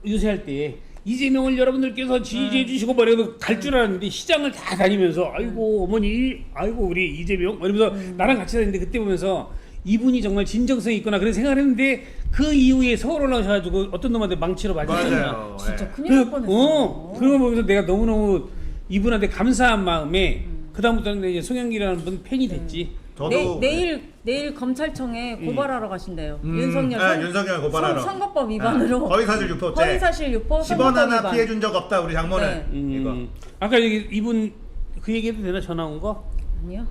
유세할 때 이재명을 여러분들께서 지지해 주시고 뭐 이러면서 갈 줄 알았는데 시장을 다 다니면서 아이고 어머니 아이고 우리 이재명 뭐 이러면서 나랑 같이 다니는데 그때 보면서 이분이 정말 진정성이 있구나 그런 생각을 했는데 그 이후에 서울 올라오셔가지고 어떤 놈한테 망치로 맞았잖아. 맞아요. 진짜 네. 큰일 날 뻔했어요. 그런 거 보면서 내가 너무너무 이분한테 감사한 마음에 그다음부터는 이제 송영길이라는 분 팬이 됐지. 저도 내일 검찰청에 고발하러 가신대요. 윤석열 윤석열 고발하러. 선거법 위반으로 허위사실 유포죄. 허위사실 유포 10원 선거법 하나 위반. 피해 준 적 없다 우리 장모는. 네. 이거. 아까 여기 이분 그 얘기해도 되나 전화 온 거? 아니요.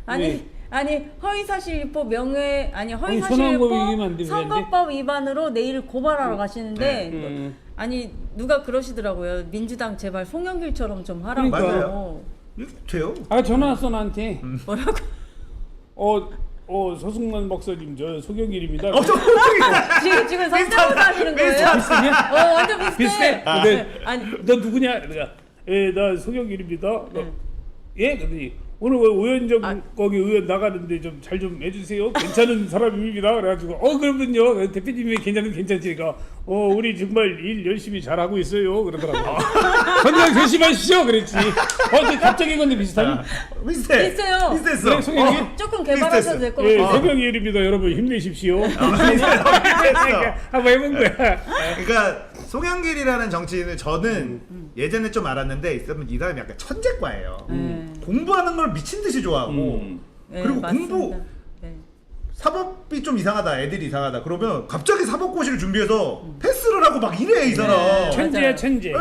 왜? 아니 허위사실 유포 명예 아니 허위사실 선거법 얘기하면 안 유포 돼, 왜 안 돼? 선거법 위반으로 내일 고발하러 가시는데 음. 아니 누가 그러시더라고요. 민주당 제발 송영길처럼 좀 하라고. 그러니까. 맞아요. 이거 돼요. 아 전화 왔어 나한테. 뭐라고? 서승만 박사님 저 송영길입니다. 지금 성대모사 하시는 거예요? 완전 비슷해. 비슷해? 근데 아니 너 누구냐? 내가 나 송영길입니다. 너, 예? 그랬더니 오늘 왜 오현정 아. 거기 의원 나가는데 좀 잘 좀 해주세요. 괜찮은 사람입니다. 그래가지고 그러면요 대표님이 괜찮으니까 우리 정말 일 열심히 잘 하고 있어요. 그러더라고. 건강 조심하시죠. 그랬지. 갑자기 건데 비슷하니? 비슷해. 비슷해요. 비슷했어. 그래, 송영길? 조금 개발하셔도 될 것 예, 같아요. 새벽일입니다. 여러분 힘내십시오. 비슷했어. 한번 해본 거야. 그러니까 송영길이라는 정치인을 저는 예전에 좀 알았는데 이 사람이 약간 천재과예요. 공부하는 걸 미친 듯이 좋아하고 네, 그리고 맞습니다. 공부 네. 사법이 좀 이상하다. 애들이 이상하다. 그러면 갑자기 사법고시를 준비해서 패스를 하고 막 이래 이 사람. 네. 천재야 맞아요. 천재. 예.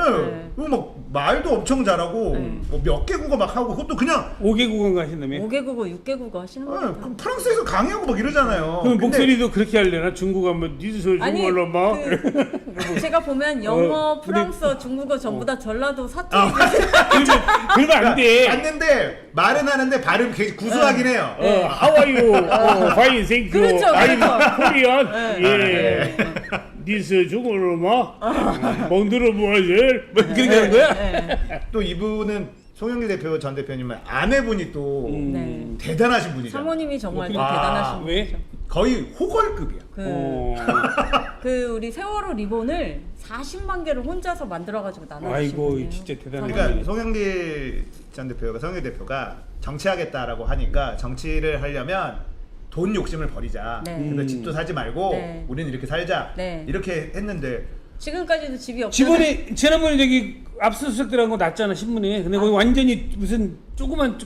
그리고 막 말도 엄청 잘하고 뭐 몇 개 국어 막 하고 그것도 그냥 5개 국어인가 하신다며? 5개 국어, 6개 국어 하시는 거예요. 그 프랑스에서 강의하고 막 이러잖아요. 그럼 근데 목소리도 그렇게 할래나? 중국 하면 니즈솔 아니 중국말로 막 제가 보면 영어, 근데- 프랑스어, 중국어 전부 다 전라도 사투리 그러면 안 돼. 맞는데 말은 하는데 발음 되게 구수하긴 해요. How are you? Fine, thank you. 그렇죠, I'm 그렇죠. Korean. 예. 니스 중국어로 막 멍들어 뭐하실? 뭐 그렇게 하는 거야? 네. 또 이분은 송영길 대표 전 대표님은 아내분이 또 네. 대단하신 분이잖아요. 사모님이 정말 아, 대단하신 왜? 분이죠. 거의 호걸급이야. 그 우리 세월호 리본을 40만 개를 혼자서 만들어가지고 나눠주신 아이고 분이에요. 진짜 대단해. 그러니까 송영길 대표가 정치하겠다라고 하니까 정치를 하려면 돈 욕심을 버리자. 네. 근데 집도 사지 말고 네. 우리는 이렇게 살자. 네. 이렇게 했는데 지금까지도 집이 없잖아요. 지번에 지난번에 저기 압수수색 들어간 거 났잖아 신문에. 근데 거기 완전히 무슨 조그만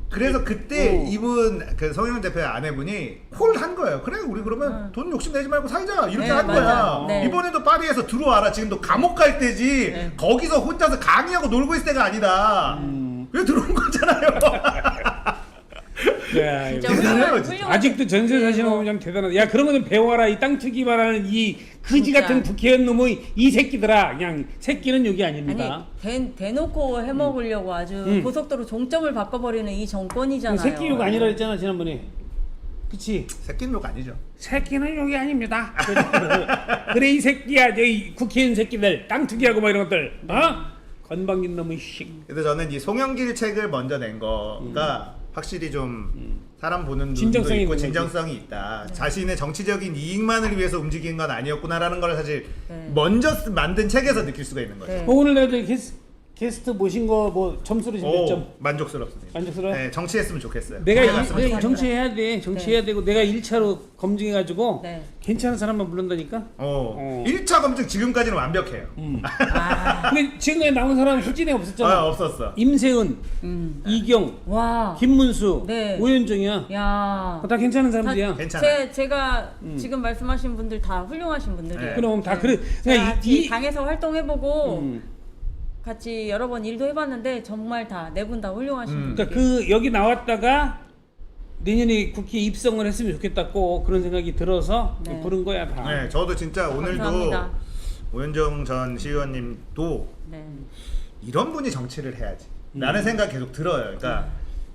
그래서 그때 이분 그 송영길 대표의 아내분이 콜 한 거예요. 그래 우리 그러면 돈 욕심 내지 말고 살자 이렇게 네, 한 거야. 맞아요. 네. 이번에도 파리에서 들어와라. 지금도 감옥 갈 때지. 네. 거기서 혼자서 강의하고 놀고 있을 때가 아니다. 왜 들어온 거잖아요. 야, 진짜 대단해요, 진짜. 훌륭한 아직도 전세 사시는 뭐. 거 참 대단하다. 야 그런 거는 배워라. 이 땅 투기만 하는 이 그지 진짜. 같은 국회의원 놈의 이 새끼들아. 그냥 새끼는 여기 아닙니다. 아니 대놓고 해먹으려고 아주 고속도로 종점을 바꿔버리는 이 정권이잖아요. 새끼 욕 아니라 했잖아 지난번에. 그치? 새끼는 욕 아니죠. 새끼는 욕이 아닙니다. 그래 이 새끼야 저기 국회의원 새끼들 땅 투기하고 뭐 이런 것들 건방진 놈의 씨. 그래서 저는 이 송영길 책을 먼저 낸 거가 확실히 좀 사람 보는 눈도 진정성이 있고 있는 진정성이 있다. 자신의 정치적인 이익만을 위해서 움직인 건 아니었구나라는 걸 사실 네. 먼저 만든 책에서 느낄 수가 있는 거죠. 네. 오늘 내가 저기 게스트 모신 거 뭐 점수로 지금 몇 점? 오, 만족스럽습니다. 만족스러워? 네, 정치했으면 좋겠어요. 내가 해갔으면 좋겠어요. 정치해야 돼. 정치해야 되고 내가 1차로 검증해가지고 네. 괜찮은 사람만 부른다니까. 1차 검증 지금까지는 완벽해요. 근데 지금까지 나온 사람 후진에 없었잖아. 없었어. 임세은, 이경, 와. 김문수, 네. 오현정이야. 야. 다 괜찮은 사람들이야. 괜찮아. 제가 지금 말씀하신 분들 다 훌륭하신 분들이에요. 네. 그럼 다 그래. 제가 그러니까 같이 당에서 활동해보고 음. 같이 여러 번 일도 해봤는데 정말 다 네 분 다 훌륭하신 분들. 그러니까 그 여기 나왔다가 내년에 국회에 입성을 했으면 좋겠다 꼭 그런 생각이 들어서 네. 부른 거야 다. 네, 저도 진짜 오늘도 감사합니다. 오현정 전 시의원님도 네. 이런 분이 정치를 해야지 라는 생각 계속 들어요. 그러니까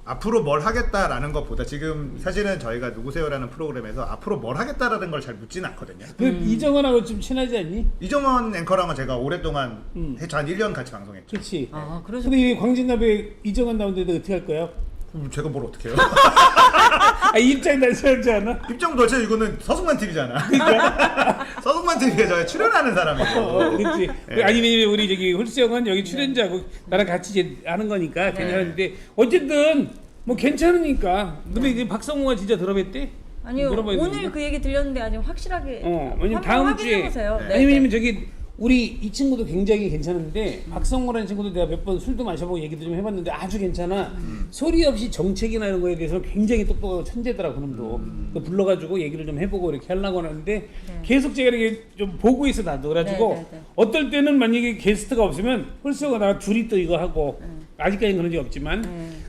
앞으로 뭘 하겠다라는 것보다 지금 사실은 저희가 누구세요라는 프로그램에서 앞으로 뭘 하겠다라는 걸 잘 묻지는 않거든요. 그 이정원하고 좀 친하지 않니? 이정원 앵커랑은 제가 오랫동안 한 1년 같이 방송했죠. 그렇지. 아, 그러셨 근데 이 광진갑에 이정원 나오는데 어떻게 할 거야? 제가 뭘 어떻게 해요? 입장 날서지 않아? 입장 도대체 이거는 서승만 TV잖아. 서승만 TV에 저 출연하는 사람이고. 그렇지. 네. 아니면 우리 저기 홀수형은 여기 출연자고 나랑 같이 이제 하는 거니까 괜찮은데 어쨌든 뭐 괜찮으니까. 근데 이제 박성호가 진짜 드럼했대? 아니요, 물어봐야 오늘 되는데. 그 얘기 들렸는데 아직 확실하게 왜냐면 한번 다음 주에 확인해보세요. 네. 아니면 저기 우리 이 친구도 굉장히 괜찮은데 박성호라는 친구도 내가 몇 번 술도 마셔보고 얘기도 좀 해봤는데 아주 괜찮아. 소리 없이 정책이나 이런 거에 대해서 굉장히 똑똑하고 천재더라 그놈도. 그 불러가지고 얘기를 좀 해보고 이렇게 하려고 하는데 계속 제가 이렇게 좀 보고 있어 나도. 그래가지고 네. 어떨 때는 만약에 게스트가 없으면 홀수가 나 둘이 또 이거 하고 아직까지는 그런 적 없지만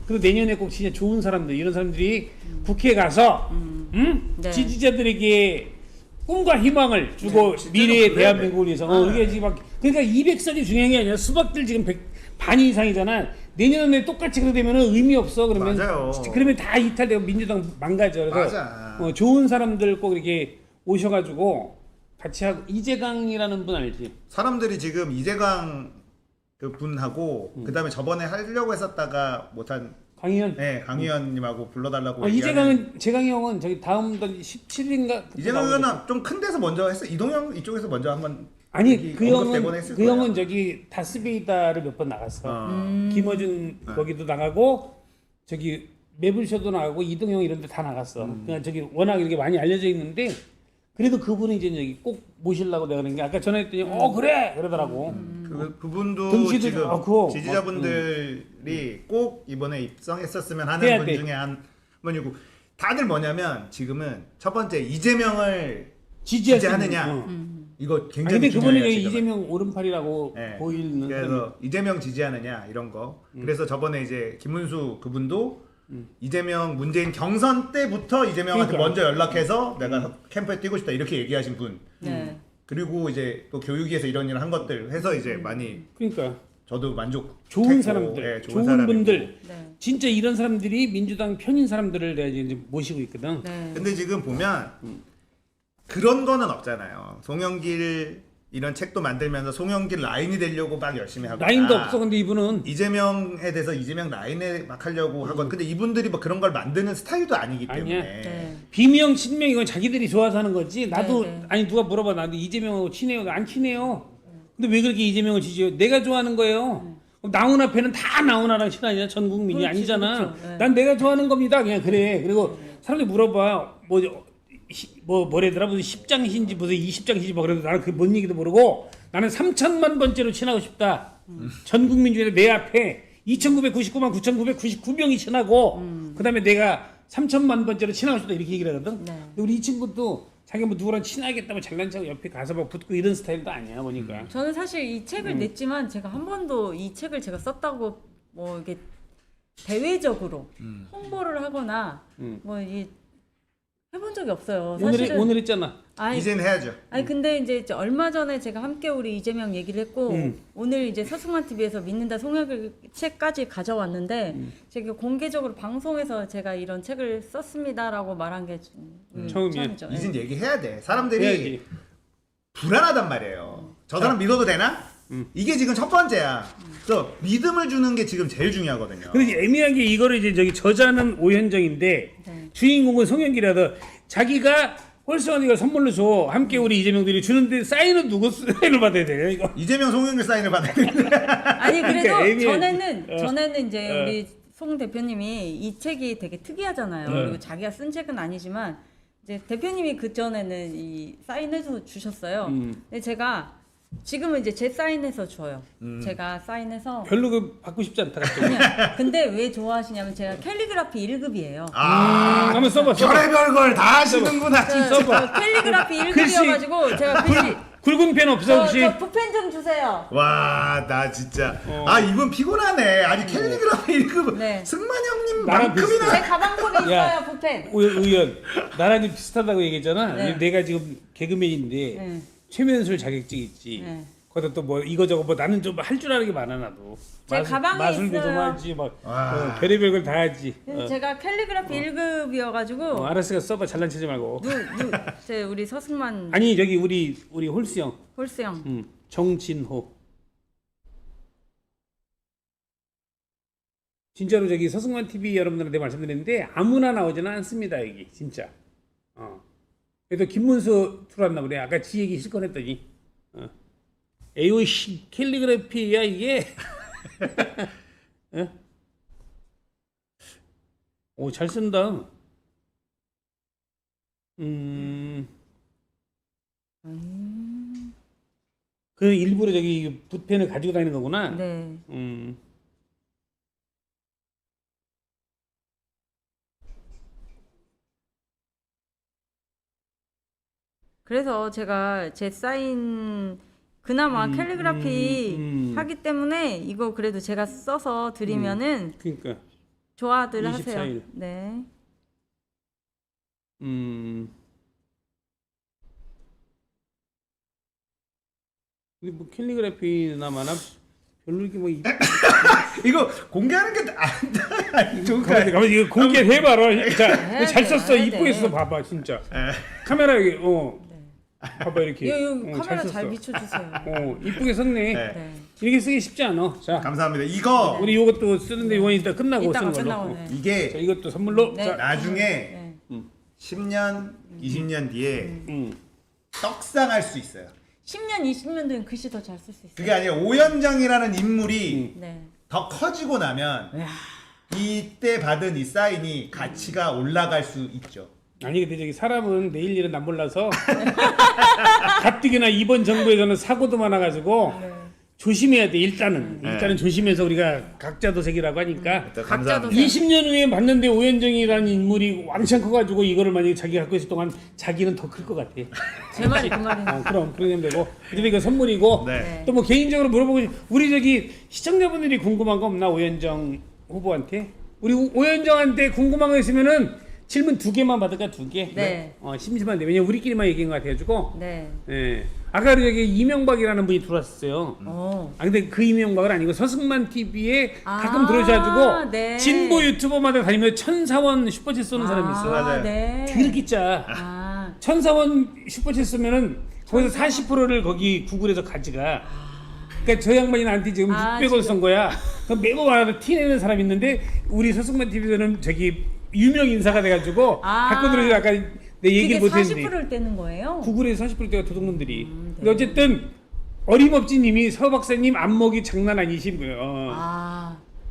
그래도 내년에 꼭 진짜 좋은 사람들 이런 사람들이 국회에 가서 네. 지지자들에게 꿈과 희망을 주고 미래의 그래야 대한민국을 위해서 이게 지금 막 그러니까 200석이 중요한 게 아니라 수박들 지금 반 이상이잖아. 내년에 똑같이 그렇게 되면은 의미 없어. 그러면 맞아요. 그러면 다 이탈되고 민주당 망가져. 그래서 맞아. 좋은 사람들 꼭 이렇게 오셔가지고 같이 하고 이재강이라는 분 알지? 사람들이 지금 이재강 그 분하고 그다음에 저번에 하려고 했었다가 못한 강희연. 네, 강희연님하고 불러달라고. 이재강은 재강이 형은 저기 다음 달 17일인가. 이재강은 좀 큰 데서 먼저 했어. 이동형 이쪽에서 먼저 한번. 아니 그 형은 했을 그 거야. 형은 저기 다스베이다를 몇 번 나갔어. 음. 김어준 거기도 나가고 저기 매블쇼도 나가고 이동형 이런 데 다 나갔어. 그냥 저기 워낙 이렇게 많이 알려져 있는데 그래도 그분이 이제 여기 꼭 모시려고 내가 그런 게 아까 전화했더니 그래 그러더라고. 그분도 등치도 지금 좋고. 지지자분들이 꼭 이번에 입성했었으면 하는 해야 분 돼. 중에 한 분이고 다들 뭐냐면 지금은 첫 번째 이재명을 지지하느냐 이거 굉장히 근데 그분이 중요해요, 여기 지금은. 이재명 오른팔이라고 네. 보이는 그래서 이재명 지지하느냐 이런 거. 그래서 저번에 이제 김문수 그분도 이재명 문재인 경선 때부터 이재명한테 그러니까. 먼저 연락해서 내가 캠프에 뛰고 싶다 이렇게 얘기하신 분. 네. 그리고 이제 또 교육위에서 이런 일을 한 것들 해서 이제 많이 그러니까 저도 만족. 좋은 사람들, 네, 좋은 사람이고. 분들, 네. 진짜 이런 사람들이 민주당 편인 사람들을 내가 이제 모시고 있거든. 네. 근데 지금 보면 그런 거는 없잖아요. 송영길 이런 책도 만들면서 송영길 라인이 되려고 막 열심히 하고. 라인도 없어. 근데 이분은 이재명에 대해서 이재명 라인에 막 하려고 하건. 근데 이분들이 뭐 그런 걸 만드는 스타일도 아니기 때문에. 아니야. 네. 비명, 친명 이건 자기들이 좋아서 하는 거지. 나도 네, 네. 아니 누가 물어봐 나도 이재명하고 친해요. 안 친해요. 근데 왜 그렇게 이재명을 지지해요? 내가 좋아하는 거예요. 그럼 나훈 앞에는 다 나훈아랑 친하냐? 전 국민이 그렇지, 아니잖아. 그렇죠. 네. 난 내가 좋아하는 겁니다. 그냥 그래. 그리고 사람들이 물어봐 뭐래더라 무슨 10장신지 무슨 20장신지 뭐 그래도 나는 그 뭔 얘기도 모르고 나는 3천만 번째로 친하고 싶다. 전 국민 중에 내 앞에 2,999만 9,999명이 친하고 그다음에 내가 3천만 번째로 친하고 싶다 이렇게 얘기를 하거든. 네. 근데 우리 이 친구도 자기가 뭐 누구랑 친하겠다고 잘난 척 옆에 가서 막 붙고 이런 스타일도 아니야 보니까. 저는 사실 이 책을 냈지만 제가 한 번도 이 책을 제가 썼다고 뭐 이게 대외적으로 홍보를 하거나 뭐 이 해본 적이 없어요. 사실은 오늘 했잖아. 아니, 이제는 해야죠. 아니 근데 이제 얼마 전에 제가 함께 우리 이재명 얘기를 했고 오늘 이제 서승환 TV에서 믿는다 송영길 책까지 가져왔는데 제가 공개적으로 방송에서 제가 이런 책을 썼습니다라고 말한 게 처음이야. 처음이죠. 이젠 얘기해야 돼. 사람들이 해야지. 불안하단 말이에요. 저 사람 믿어도 되나? 이게 지금 첫 번째야. 그래서 믿음을 주는 게 지금 제일 중요하거든요. 근데 이제 애매한 게 이거를 이제 저기 저자는 오현정인데 네. 주인공은 송영길이라서 자기가 홀수원 이걸 선물로 줘. 함께 우리 이재명들이 주는데 사인은 누구 사인을 받아야 돼? 이거. 이재명 송영길 사인을 받아야 되는데. 아니 그래도 그러니까 애매해. 전에는 이제 우리 송 대표님이 이 책이 되게 특이하잖아요. 그리고 자기가 쓴 책은 아니지만 이제 대표님이 그 전에는 이 사인해서 주셨어요. 근데 제가 지금은 이제 제 사인해서 줘요. 제가 사인해서 별로 그 받고 싶지 않다 갑자기. 그냥 근데 왜 좋아하시냐면 제가 캘리그라피 1급이에요. 한번 써봐. 별의별 걸 다 하시는구나. 써봐. 캘리그라피 1급이어가지고 제가 글씨 굵은 펜 없어 혹시? 저 붓펜 좀 주세요. 와, 나 진짜. 이분 피곤하네. 아니 캘리그라피 1급. 네. 승만 나랑 형님만큼이나. 제 가방 속에 야. 있어요 붓펜. 의원 나랑 좀 비슷하다고 얘기했잖아. 네. 내가 지금 개그맨인데 네. 최면술 자격증 있지. 네. 거기다 또 뭐 이거저거 뭐 나는 좀 할 줄 아는 게 많아 나도. 제 가방에 마술도 좀 있어요. 하지 막 와. 별의별 걸 다 하지. 그래서 제가 캘리그라피 1급이어가지고 알았으니까 써봐 잘난 체지 말고. 제 우리 서승만 아니 저기 우리 홀수 형. 홀스 형. 정진호. 진짜로 저기 서승만 TV 여러분들한테 말씀드렸는데 아무나 나오지는 않습니다 여기 진짜. 그래도 김문수 들어왔나 보네. 아까 지 얘기 실컷 했더니. 에이 씨 캘리그래피야 이게. 오 잘 쓴다. 그 일부러 저기 붓펜을 가지고 다니는 거구나. 네. 그래서 제가 제 사인 그나마 캘리그라피 하기 때문에 이거 그래도 제가 써서 드리면은 그러니까. 좋아들 24일. 하세요. 네. 근데 뭐 캘리그래피나마나 별로 이렇게 뭐 이거 공개하는 게 안 좋을까요? 가만 이거 공개해봐라. 자, 해야 잘 돼, 썼어. 해야 이쁘게 돼. 써 봐봐 진짜. 카메라 여기 봐봐 이렇게. 카메라 썼어. 잘 비춰주세요. 이쁘게 썼네. 네. 네. 이렇게 쓰기 쉽지 않아. 자, 감사합니다. 이거 우리 요것도 쓰는데 이건 이따 끝나고 이따가 쓰는 걸로. 끝나고, 네. 자, 이게 이것도 선물로. 네. 자, 나중에 네. 10년, 20년 뒤에 음. 떡상할 수 있어요. 10년, 20년 된 글씨 더 잘 쓸 수 있어요. 그게 아니라 오현정이라는 인물이 네. 더 커지고 나면 이때 받은 이 사인이 가치가 올라갈 수 있죠. 아니 근데 저기 사람은 내일 일은 안 몰라서 가뜩이나 이번 정부에서는 사고도 많아가지고 네. 조심해야 돼. 일단은 네. 조심해서 우리가 각자 도색이라고 하니까 일단 각자도 감사합니다. 20년 후에 봤는데 오현정이라는 인물이 왕창 커가지고 이거를 만약에 자기가 갖고 있을 동안 자기는 더 클 것 같아. 제 말이 그 말이에요. 그럼 그러면 되고 그다음에 이거 선물이고 네. 또 뭐 개인적으로 물어보고 우리 저기 시청자분들이 궁금한 거 없나 오현정 후보한테 우리 오현정한테 궁금한 거 있으면은 질문 2개만 받을까 2개? 네. 심심한데 왜냐면 우리끼리만 얘기한 것 같아가지고 네. 예. 아까 여기 이명박이라는 분이 들어왔어요. 아 근데 그 이명박은 아니고 서승만 TV에 가끔 들어오셔가지고 네. 진보 유튜버마다 다니면서 1,000사원 슈퍼챗 쏘는 사람이 있어. 맞아요. 네. 드럽게 짜. 1,000사원 슈퍼챗 쓰면은 거기서 40%를 거기 구글에서 가져가. 그러니까 저 양반이 나한테 지금 600원 쓴 거야. 그럼 매번 와서 티내는 사람이 있는데 우리 서승만 TV에서는 저기 유명 인사가 돼가지고 갖고 들어서 아까 내 얘기를 그게 못했는데 40%를 떼는 거예요? 구글에서 40%가 도둑놈들이. 네. 근데 어쨌든 어림없지님이 서 박사님 안목이 장난 아니시고요.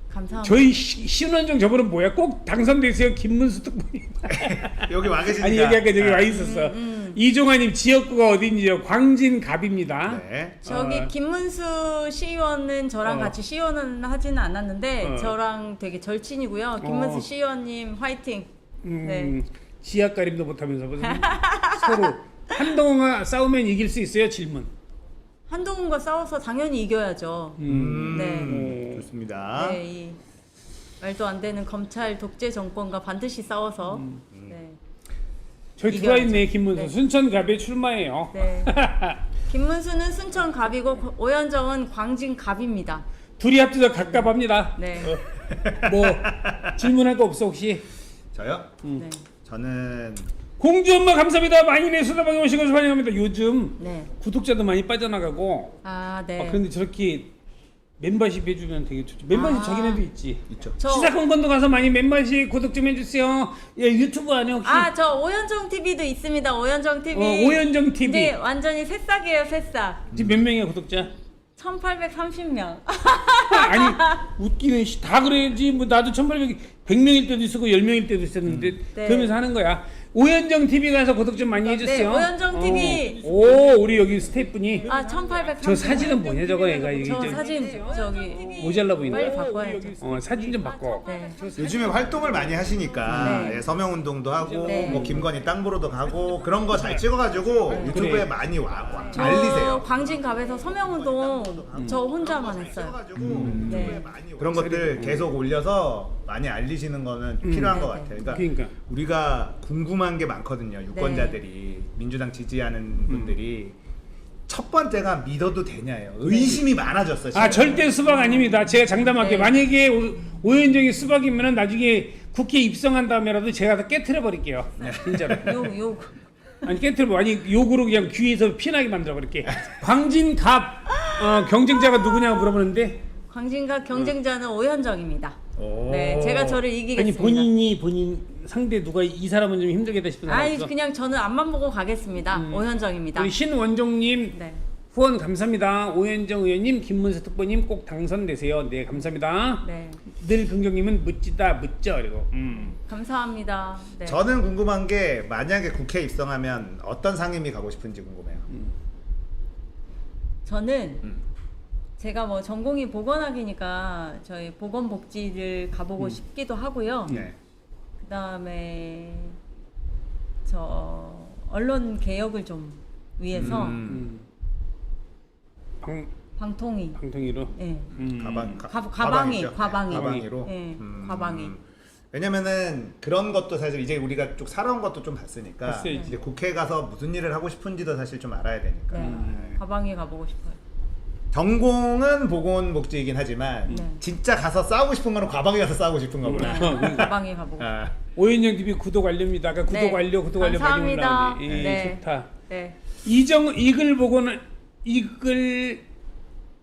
감사합니다. 저희 신원정 저분은 뭐야? 꼭 당선되세요 김문수 특보님. 여기 와 계시니까. 아니 여기 아까 저기 와 있었어. 이종환님 지역구가 어딘지요? 광진갑입니다. 네. 저기 김문수 시의원은 저랑 같이 시의원은 하지는 않았는데 저랑 되게 절친이고요. 김문수 시의원님 화이팅. 네. 지하 가림도 못하면서 무슨 서로 한동훈과 싸우면 이길 수 있어요? 질문. 한동훈과 싸워서 당연히 이겨야죠. 네. 좋습니다. 네, 이 말도 안 되는 검찰 독재 정권과 반드시 싸워서 네. 저희 이겨야죠. 들어와 있네 김문수. 네. 순천갑에 출마해요. 네. 김문수는 순천갑이고 오현정은 광진갑입니다. 둘이 합쳐서 갑갑합니다. 네. 뭐 질문할 거 없어 혹시? 저요? 네. 저는 공주 엄마 감사합니다. 많이 내 수다방에 오신 것을 환영합니다. 요즘 네. 구독자도 많이 빠져나가고. 네. 그런데 저렇게 멤버십 해주면 되게 좋죠. 멤버십 저기네도 있지. 있죠. 시사건건도 가서 많이 멤버십 구독 좀 해주세요. 예, 유튜브 안에 혹시 저 오현정 TV도 있습니다. 오현정 TV. 오현정 TV. 네, 완전히 새싹이에요, 새싹. 지금 몇 명이야 구독자? 1830명. 아니 웃기는 다 그래야지. 뭐 나도 1,800 100명일 때도 있었고 10명일 때도 있었는데 네. 그러면서 하는 거야. 오현정 TV 가서 구독 좀 많이 해주세요. 네, 오현정 TV. 오 우리 여기 스태프분이 1830. 저 사진은 뭐냐 저거 애가 이게 저 좀 사진 저기 모자라 보이네. 빨리 바꿔야죠. 사진 좀 바꿔. 네. 요즘에 활동을 많이 하시니까 네. 예, 서명 운동도 하고 네. 뭐 김건희 땅 보러도 가고 그런 거 잘 찍어가지고 유튜브에 많이 알리세요. 광진갑에서 서명운동 저 혼자만 했어요. 찍어가지고 네. 유튜브에 많이 그런 것들 계속 올려서 많이 알리시는 거는 필요한 것 같아요. 그러니까. 우리가 궁금한 게 많거든요. 유권자들이 민주당 지지하는 분들이 첫 번째가 믿어도 되냐예요. 의심이 많아졌어. 지금. 절대 수박 아닙니다. 제가 장담할게요. 네. 만약에 오현정이 수박이면은 나중에 국회 입성한 다음에라도 제가 다 깨트려 버릴게요. 진짜로. 욕. 아니 깨트려 아니 욕으로 그냥 귀에서 피나게 만들어 버릴게. 광진갑 경쟁자가 누구냐고 물어보는데 광진갑 경쟁자는 오현정입니다. 오. 네, 제가 저를 아니 이기겠습니다. 본인 상대 누가 이 사람은 좀 힘들겠다 싶은 사람 없어? 그냥 저는 앞만 보고 가겠습니다. 오현정입니다. 우리 신원종님 네. 후원 감사합니다. 오현정 의원님, 김문수 특보님 꼭 당선되세요. 네 감사합니다. 네. 늘 긍정님은 묻죠 그리고. 감사합니다. 네. 저는 궁금한 게 만약에 국회 입성하면 어떤 상임위 가고 싶은지 궁금해요. 저는 제가 뭐 전공이 보건학이니까 저희 보건복지를 가보고 싶기도 하고요. 네. 그다음에 저 언론 개혁을 좀 위해서 방통위. 방통위로. 예. 과방이죠. 과방위로. 네, 예. 과방위. 왜냐면은 그런 것도 사실 이제 우리가 쭉 살아온 것도 좀 봤으니까 봤어야지. 이제 국회 가서 무슨 일을 하고 싶은지도 사실 좀 알아야 되니까. 네. 과방위 가보고 싶어요. 전공은 보건복지이긴 하지만 네. 진짜 가서 싸우고 싶은 거는 과방에 가서 싸우고 싶은가 보다. 과방위 가보고. 아, 오현정 TV 구독 완료입니다. 아까 구독 네. 완료 많이 감사합니다. 올라오네. 예, 네. 좋다. 네. 이글 보고는 이글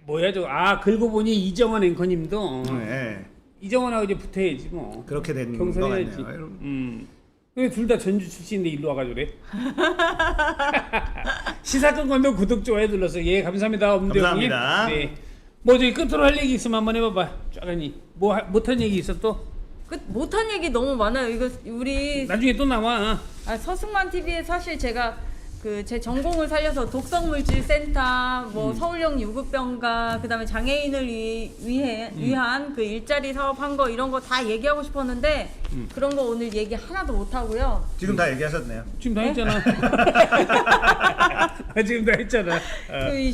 뭐야 저거 긁고 보니 이정원 앵커님도 네. 이정원하고 이제 붙어야지 뭐. 그렇게 된 것 경선해야지. 같네요. 둘 다 전주 출신인데 일로 와가지고 그래. 시사건건도 구독 좋아요 눌러서 예 감사합니다 엄대 형님. 감사합니다. 네. 뭐 저기 끝으로 할 얘기 있으면 한번 해봐봐. 쫙하니 뭐 못한 얘기 있어 또? 못한 얘기 너무 많아요. 이거 우리 나중에 또 나와. 서승만 TV에 사실 제가 제 전공을 살려서 독성물질센터, 뭐 서울형 유급병가, 그다음에 장애인을 위한 그 일자리 사업 한 거 이런 거 다 얘기하고 싶었는데 그런 거 오늘 얘기 하나도 못 하고요. 지금 다 얘기하셨네요. 지금 다 했잖아. 지금 다 했잖아.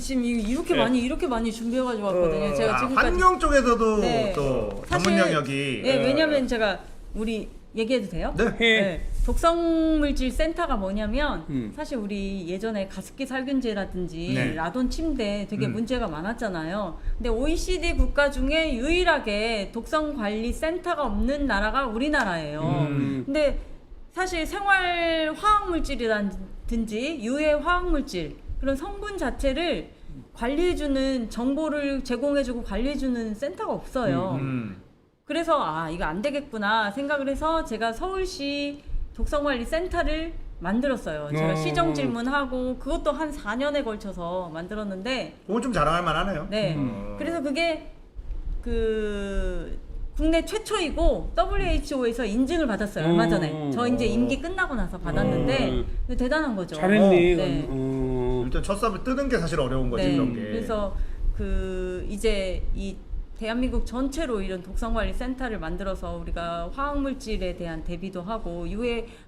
지금 이렇게 많이 준비해가지고 왔거든요. 제가 지금까지 환경 쪽에서도 네. 또 사실, 전문 영역이. 네, 왜냐면 제가 우리 얘기해도 돼요? 네. 해. 독성물질 센터가 뭐냐면 사실 우리 예전에 가습기 살균제라든지 네. 라돈 침대 되게 문제가 많았잖아요. 근데 OECD 국가 중에 유일하게 독성 관리 센터가 없는 나라가 우리나라예요. 근데 사실 생활 화학 물질이라든지 유해 화학 물질 그런 성분 자체를 관리해주는 정보를 제공해주고 관리해주는 센터가 없어요. 그래서 이거 안 되겠구나 생각을 해서 제가 서울시 독성관리센터를 만들었어요. 제가 시정 질문하고 그것도 한 4년에 걸쳐서 만들었는데 그건 좀 자랑할 만하네요. 네. 그래서 그게 국내 최초이고 WHO에서 인증을 받았어요. 얼마 전에. 저 이제 임기 끝나고 나서 받았는데 대단한 거죠. 잘했네. 네. 일단 첫 삽을 뜨는 게 사실 어려운 거지 네. 이런 게. 그래서 이제 이 대한민국 전체로 이런 독성관리센터를 만들어서 우리가 화학물질에 대한 대비도 하고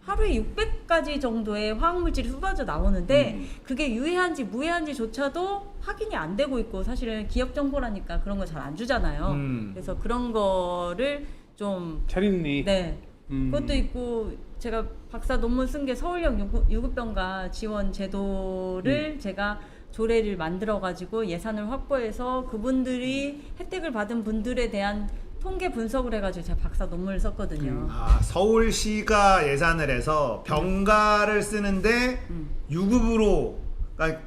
하루에 600가지 정도의 화학물질이 쏟아져 나오는데 그게 유해한지 무해한지조차도 확인이 안 되고 있고 사실은 기업 정보라니까 그런 거 잘 안 주잖아요. 그래서 그런 거를 좀 잘했네. 네. 그것도 있고 제가 박사 논문 쓴 게 서울형 유급병가 지원 제도를 제가 조례를 만들어 가지고 예산을 확보해서 그분들이 혜택을 받은 분들에 대한 통계 분석을 해가지고 제가 박사 논문을 썼거든요. 서울시가 예산을 해서 병가를 쓰는데 유급으로 그러니까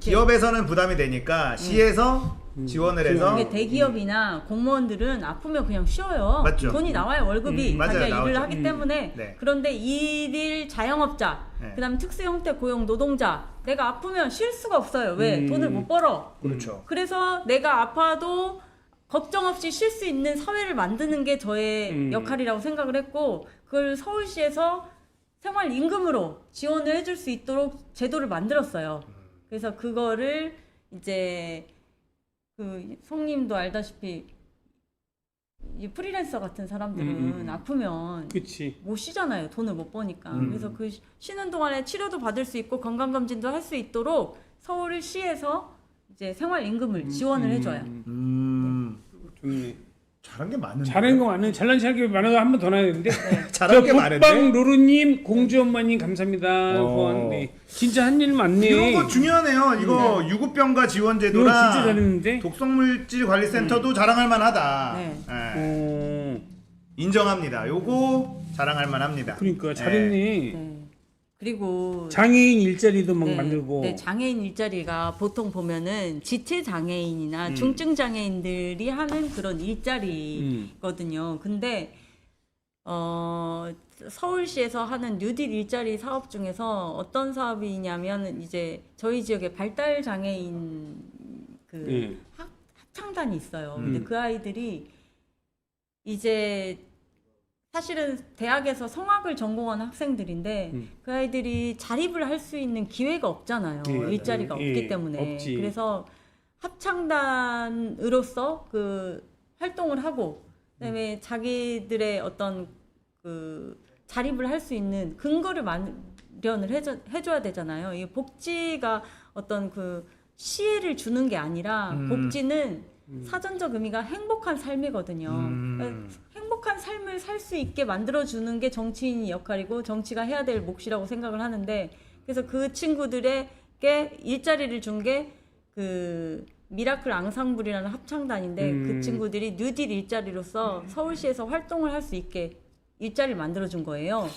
기업에서는 부담이 되니까 시에서 지원을 해서 이게 대기업이나 공무원들은 아프면 그냥 쉬어요. 맞죠. 돈이 나와요. 월급이 맞아요, 자기가 일을 나오죠. 하기 때문에. 네. 그런데 일일 자영업자, 네. 그다음에 특수형태 고용 노동자, 내가 아프면 쉴 수가 없어요. 왜? 돈을 못 벌어. 그렇죠. 그래서 내가 아파도 걱정 없이 쉴 수 있는 사회를 만드는 게 저의 역할이라고 생각을 했고 그걸 서울시에서 생활 임금으로 지원을 해줄 수 있도록 제도를 만들었어요. 그래서 그거를 이제 송님도 알다시피 이 프리랜서 같은 사람들은 아프면 그치. 못 쉬잖아요. 돈을 못 버니까. 그래서 그 쉬는 동안에 치료도 받을 수 있고 건강검진도 할 수 있도록 서울시에서 이제 생활임금을 지원을 해줘요. 좋네. 잘한 게 많은데. 잘한 거 많은 잘난 체하게 많은 거 한 번 더 나야 되는데. 잘한 게 많은데. 북방 루루님 공주 엄마님 감사합니다. 후원. 네. 진짜 한 일 많네. 이런 거 중요하네요. 이거 유급병가 지원 이거 제도랑 진짜 잘했는데. 독성물질 관리센터도 자랑할 만하다. 네. 네. 인정합니다. 요거 자랑할 만합니다. 그러니까 잘했네. 네. 그리고 장애인 일자리도 막 네, 만들고. 네, 장애인 일자리가 보통 보면은 지체 장애인이나 중증 장애인들이 하는 그런 일자리거든요. 근데 서울시에서 하는 뉴딜 일자리 사업 중에서 어떤 사업이냐면 이제 저희 지역에 발달 장애인 합창단이 있어요. 근데 그 아이들이 이제 사실은 대학에서 성악을 전공하는 학생들인데 그 아이들이 자립을 할 수 있는 기회가 없잖아요. 일자리가 없기 때문에. 없지. 그래서 합창단으로서 활동을 하고 그다음에 자기들의 어떤 자립을 할 수 있는 근거를 마련을 해줘야 되잖아요. 이 복지가 어떤 시혜를 주는 게 아니라 복지는 사전적 의미가 행복한 삶이거든요. 그러니까 행복한 삶을 살 수 있게 만들어주는 게 정치인의 역할이고 정치가 해야 될 몫이라고 생각을 하는데 그래서 그 친구들에게 일자리를 준 게 미라클 앙상블이라는 합창단인데 그 친구들이 뉴딜 일자리로서 서울시에서 활동을 할 수 있게 일자리를 만들어준 거예요.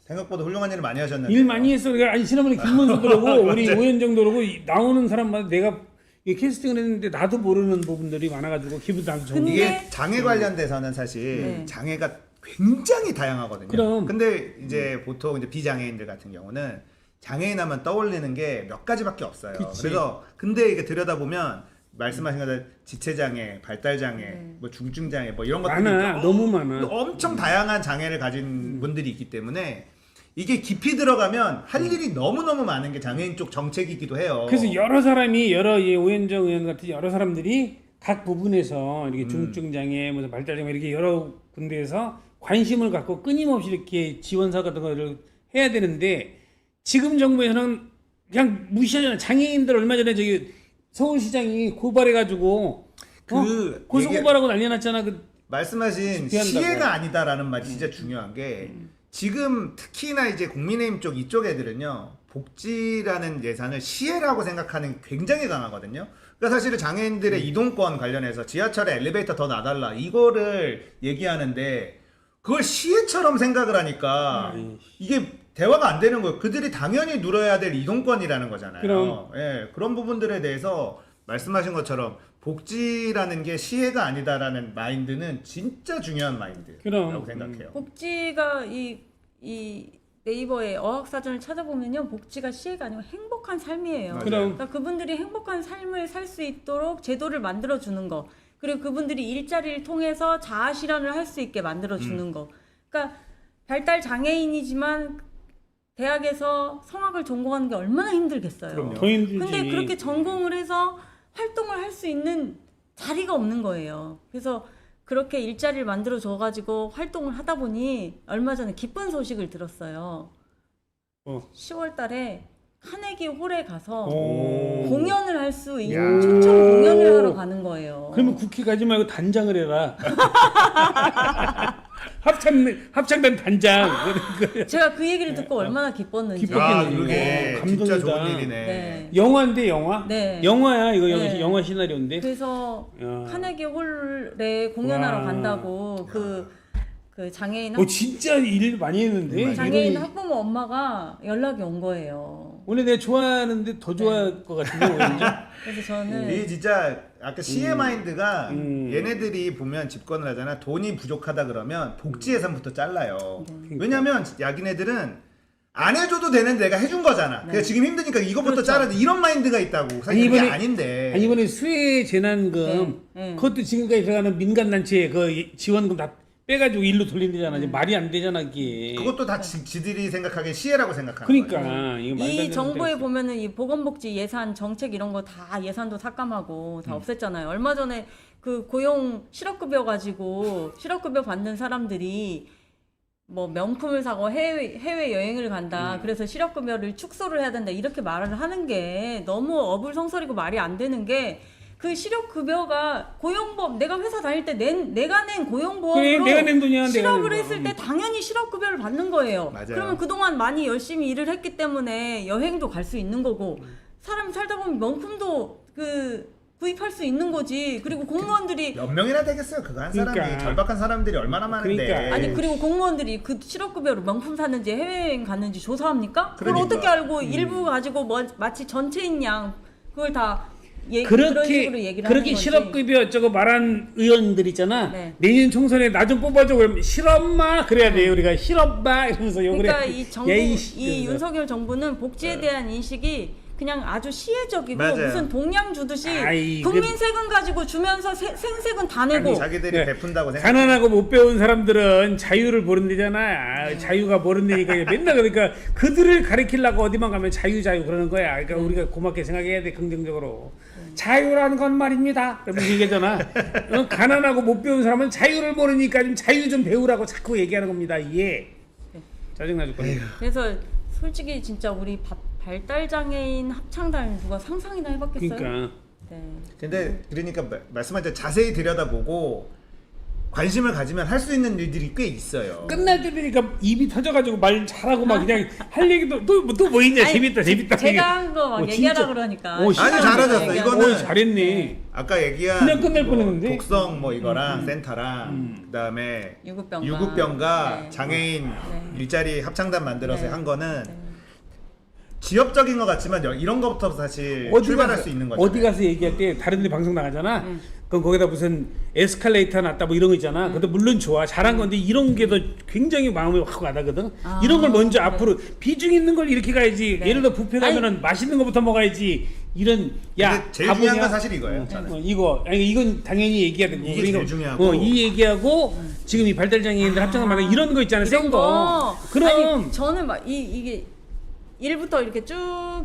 생각보다 훌륭한 일을 많이 하셨는데. 일 많이 했어. 그러니까 아니 지난번에 김문수 그러고 우리 오현정 그러고 나오는 사람마다 내가 이 캐스팅을 했는데 나도 모르는 부분들이 많아가지고 기분 나도 좋은. 근데- 이게 장애 관련돼서는 사실 네. 장애가 굉장히 다양하거든요. 그럼. 근데 이제 보통 이제 비장애인들 같은 경우는 장애인 하면 떠올리는 게 몇 가지밖에 없어요. 그치. 그래서 근데 이게 들여다보면 말씀하신 것처럼 지체장애, 발달장애, 뭐 중증장애 뭐 이런 것들이 많아. 너무 많아. 엄청 다양한 장애를 가진 분들이 있기 때문에 이게 깊이 들어가면 할 일이 너무너무 많은 게 장애인 쪽 정책이기도 해요. 그래서 여러 사람이 여러 이 오현정 의원 같은 여러 사람들이 각 부분에서 이렇게 중증 장애, 무슨 발달 장애 이렇게 여러 군데에서 관심을 갖고 끊임없이 이렇게 지원사 같은 거를 해야 되는데 지금 정부에서는 그냥 무시하잖아. 장애인들 얼마 전에 저기 서울시장이 고발해가지고 고소 얘기- 고발하고 난리 났잖아. 그 말씀하신 피한다고. 시혜가 아니다라는 말이 진짜 중요한 게 지금 특히나 이제 국민의힘 쪽 이쪽 애들은요 복지라는 예산을 시혜라고 생각하는 굉장히 강하거든요. 그러니까 사실은 장애인들의 이동권 관련해서 지하철에 엘리베이터 더 놔달라 이거를 얘기하는데 그걸 시혜처럼 생각을 하니까 이게 대화가 안 되는 거예요. 그들이 당연히 누려야 될 이동권이라는 거잖아요. 그럼. 예, 그런 부분들에 대해서 말씀하신 것처럼 복지라는 게 시혜가 아니다라는 마인드는 진짜 중요한 마인드라고 그럼. 생각해요. 복지가 이 네이버에 어학사전을 찾아보면요, 복지가 시혜가 아니고 행복한 삶이에요. 맞아요. 그럼 그러니까 그분들이 행복한 삶을 살 수 있도록 제도를 만들어 주는 거, 그리고 그분들이 일자리를 통해서 자아 실현을 할 수 있게 만들어 주는 거. 그러니까 발달 장애인이지만 대학에서 성악을 전공하는 게 얼마나 힘들겠어요. 그럼요. 더 힘들지. 근데 그렇게 전공을 해서 활동을 할 수 있는 자리가 없는 거예요. 그래서 그렇게 일자리를 만들어 줘가지고 활동을 하다 보니 얼마 전에 기쁜 소식을 들었어요. 10월 달에 카네기 홀에 가서 오. 공연을 할 수 있는 야. 초청 공연을 하러 가는 거예요. 그러면 국회 가지 말고 단장을 해라. 합창단 단장. 제가 그 얘기를 듣고 얼마나 기뻤는지. 기뻤겠네. 아, 그게 감동이다. 진짜 좋은 일이네. 네. 영화인데 영화? 네. 영화야 이거 네. 영화 시나리오인데. 그래서 야. 카네기 홀에 공연하러 와. 간다고 그 장애인 진짜 일 많이 했는데. 장애인 이런- 학부모 엄마가 연락이 온 거예요. 원래 내가 좋아하는데 더 좋아할 것 같은데 왠지. 그래서 저는 이 진짜 아까 시혜 마인드가 음. 얘네들이 보면 집권을 하잖아. 돈이 부족하다 그러면 복지 예산부터 잘라요. 네. 왜냐면 야기네들은 안 해줘도 되는데 내가 해준 거잖아. 그러니까 지금 힘드니까 이거부터 그렇죠. 잘라야 돼. 이런 마인드가 있다고. 사실 아니, 이게 이번에- 아닌데. 아니 이번에 수해 재난금 네, 네. 그것도 지금까지 들어가는 민간 단체 그 지원금 다 빼가지고 일로 돌린대잖아. 이제 말이 안 되잖아 이게. 그것도 다 지들이 생각하기엔 시혜라고 생각하는 그러니까 거예요. 이거 말도 안 이 되는 정부에 소리야. 보면은 이 보건복지 예산 정책 이런 거 다 예산도 삭감하고 다 없앴잖아요. 얼마 전에 그 고용 실업급여 가지고 실업급여 받는 사람들이 뭐 명품을 사고 해외 여행을 간다. 그래서 실업급여를 축소를 해야 된다. 이렇게 말을 하는 게 너무 어불성설이고 말이 안 되는 게 그 실업급여가 고용보험 내가 회사 다닐 때 내가 낸 고용보험으로 그래, 내가 낸 돈이야, 내가 실업을 낸 거. 했을 때 당연히 실업급여를 받는 거예요. 맞아요. 그러면 그동안 많이 열심히 일을 했기 때문에 여행도 갈 수 있는 거고 사람 살다 보면 명품도 구입할 수 있는 거지. 그리고 공무원들이 몇 명이나 되겠어요. 그거 한 사람이. 그러니까. 절박한 사람들이 얼마나 많은데. 그러니까. 아니 그리고 공무원들이 그 실업급여로 명품 샀는지 해외여행 갔는지 조사합니까? 그걸 그러니까. 어떻게 알고 일부 가지고 마치 전체인 양 그걸 다 그런 식으로 얘기를 하는 그렇게 건지. 실업급여 저거 말한 의원들 있잖아. 네. 내년 총선에 나 좀 뽑아줘 그러면 실업마 그래야 돼. 우리가 실업마 이러면서 욕을 그러니까 해. 이 정부 예이씨, 이 이러면서. 윤석열 정부는 복지에 대한 인식이 그냥 아주 시혜적이고 맞아요. 무슨 동양 주듯이 아이, 국민 세금 가지고 주면서 생색은 다 내고 자기들이 네. 베푼다고 생각. 가난하고 못 배운 사람들은 자유를 모른대잖아. 자유가 모른다니까 맨날 그러니까 그들을 가리키려고 어디만 가면 자유 그러는 거야. 그러니까 우리가 고맙게 생각해야 돼 긍정적으로. 자유라는 건 말입니다. 그러면서 얘기하잖아. 가난하고 못 배운 사람은 자유를 모르니까 좀 자유 좀 배우라고 자꾸 얘기하는 겁니다. 이게 짜증나 죽겠네. 그래서 솔직히 진짜 우리 발달장애인 합창단 누가 상상이나 해봤겠어요? 그러니까 네. 근데 그러니까 말씀하신 자세히 들여다보고 관심을 가지면 할 수 있는 일들이 꽤 있어요. 끝날 때 되니까 입이 터져가지고 말 잘하고 막 그냥 할 얘기도 또 있냐. 아니, 재밌다. 제가 한 거 막 얘기하라 진짜. 그러니까. 오, 아니 잘하셨어. 이거는 잘했네. 아까 얘기한 그냥 끝낼 뭐 뻔했는데. 독성 뭐 이거랑 센터랑 그다음에 유급병가 네. 장애인 네. 일자리 합창단 만들어서 네. 한 거는 네. 지역적인 것 같지만 이런 것부터 사실 출발할 수 있는 거죠. 어디 가서 얘기할 때 다른 데 방송 나가잖아. 그럼 거기다 무슨 에스컬레이터 놨다 뭐 이런 거 있잖아. 그것도 물론 좋아. 잘한 건데 이런 게 더 굉장히 마음이 확 와닿거든. 아, 이런 걸 먼저 네. 앞으로 비중 있는 걸 이렇게 가야지. 네. 예를 들어 뷔페 가면은 맛있는 거부터 먹어야지. 이런 야 근데 제일 바보냐? 중요한 건 사실 이거예요. 저는. 이거 아니 이건 당연히 얘기해야 되고 이게 우리가 제일 중요하고. 이 얘기하고 지금 이 발달 장애인들 합창을 만든 이런 거 있잖아. 센 거. 그럼 아니, 저는 막 이게 1부터 이렇게 쭉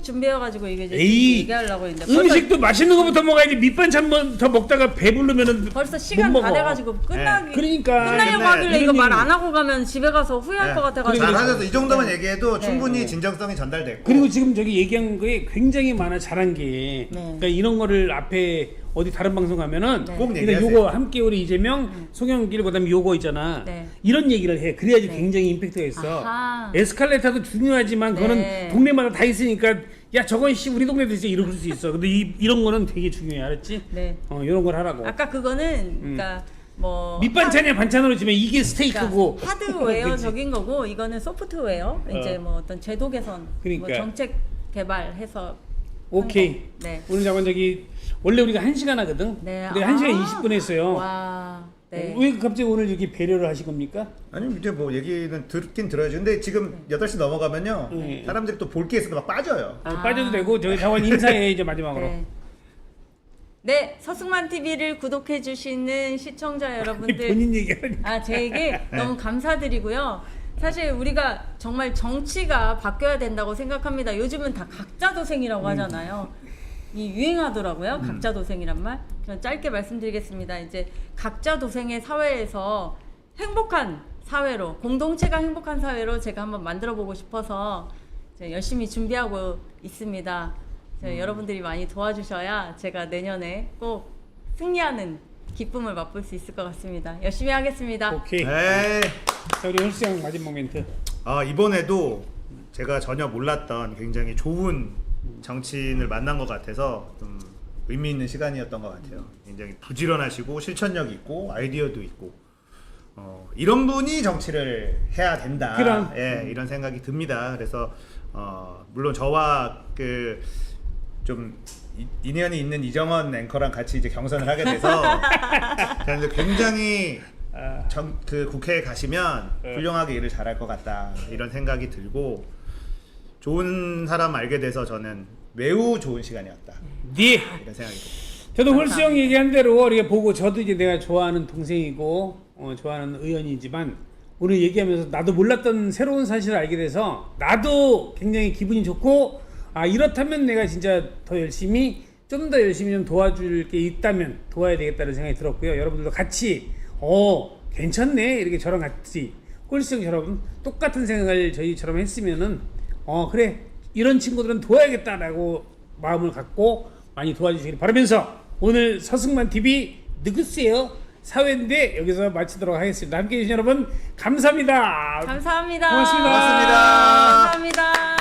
준비해가지고 이게 이제 에이, 얘기하려고 했는데 음식도 맛있는 거부터 먹어야지. 밑반찬 더 먹다가 배부르면은 벌써 시간 못 다 먹어. 돼가지고 끝나기 그러니까 끝나려고 근데 하길래 이거 이런 말 얘기- 안 하고 가면 집에 가서 후회할 네. 것 같아가지고 잘하셔서 이 정도만 네. 얘기해도 네. 충분히 진정성이 전달됐고. 그리고 지금 저기 얘기한 거에 굉장히 많아 잘한 게 네. 그러니까 이런 거를 앞에 어디 다른 방송 가면은 네. 꼭 근데 얘기하세요. 요거 함께 우리 이재명, 송영길 그다음에 요거 있잖아. 네. 이런 얘기를 해. 그래야지 네. 굉장히 임팩트가 있어. 아하. 에스컬레이터도 중요하지만 그거는 네. 동네마다 다 있으니까 야 저건 씨 우리 동네도 있어 이럴 수 있어. 근데 이런 거는 되게 중요해. 알았지? 네. 이런 걸 하라고. 아까 그거는 그러니까 뭐 밑반찬이야 반찬으로 치면 이게 스테이크고 그러니까 하드웨어적인 그치? 거고 이거는 소프트웨어 이제 뭐 어떤 제도 개선 그러니까. 뭐 정책 개발해서 오케이. 한 거. 네. 오늘 잠깐 저기 원래 우리가 1시간 하거든. 네. 근데 1시간 20분 했어요. 와. 네. 왜 갑자기 오늘 이렇게 배려를 하신 겁니까? 아니 이제 뭐 얘기는 듣긴 들어야죠. 근데 지금 8시 넘어가면요. 네. 사람들이 또 볼 게 있어서 막 빠져요. 빠져도 되고 저희 자원 인사해 이제 마지막으로. 네. 네, 서승만 TV를 구독해 주시는 시청자 여러분들 본인 얘기하니까. 제에게 너무 감사드리고요. 사실 우리가 정말 정치가 바뀌어야 된다고 생각합니다. 요즘은 다 각자도생이라고 하잖아요. 이 유행하더라고요. 각자도생이란 말. 저는 짧게 말씀드리겠습니다. 이제 각자도생의 사회에서 행복한 사회로, 공동체가 행복한 사회로 제가 한번 만들어 보고 싶어서 열심히 준비하고 있습니다. 여러분들이 많이 도와주셔야 제가 내년에 꼭 승리하는 기쁨을 맛볼 수 있을 것 같습니다. 열심히 하겠습니다. 오케이. 네. 자 우리 홀수 형 마지막 멘트. 이번에도 제가 전혀 몰랐던 굉장히 좋은 정치인을 만난 것 같아서 좀 의미 있는 시간이었던 것 같아요. 굉장히 부지런하시고 실천력 있고 아이디어도 있고 이런 분이 정치를 해야 된다. 그럼. 예, 이런 생각이 듭니다. 그래서 물론 저와 그 좀 인연이 있는 이정원 앵커랑 같이 이제 경선을 하게 돼서 그런데 굉장히 그 국회에 가시면 훌륭하게 일을 잘할 것 같다 이런 생각이 들고 좋은 사람 알게 돼서 저는 매우 좋은 시간이었다 네. 이런 생각이 듭니다. 저도 홀수 형 얘기한 대로 우리가 보고 저도 이제 내가 좋아하는 동생이고 좋아하는 의원이지만 오늘 얘기하면서 나도 몰랐던 새로운 사실을 알게 돼서 나도 굉장히 기분이 좋고 이렇다면 내가 진짜 더 열심히 좀 더 열심히 좀 도와줄 게 있다면 도와야 되겠다는 생각이 들었고요. 여러분들도 같이 괜찮네 이렇게 저랑 같이 홀수 형처럼 똑같은 생각을 저희처럼 했으면은 그래 이런 친구들은 도와야겠다라고 마음을 갖고 많이 도와주시길 바라면서 오늘 서승만 TV 누구세요? 사회인데 여기서 마치도록 하겠습니다. 함께해 주신 여러분 감사합니다. 감사합니다. 고맙습니다. 고맙습니다. 감사합니다.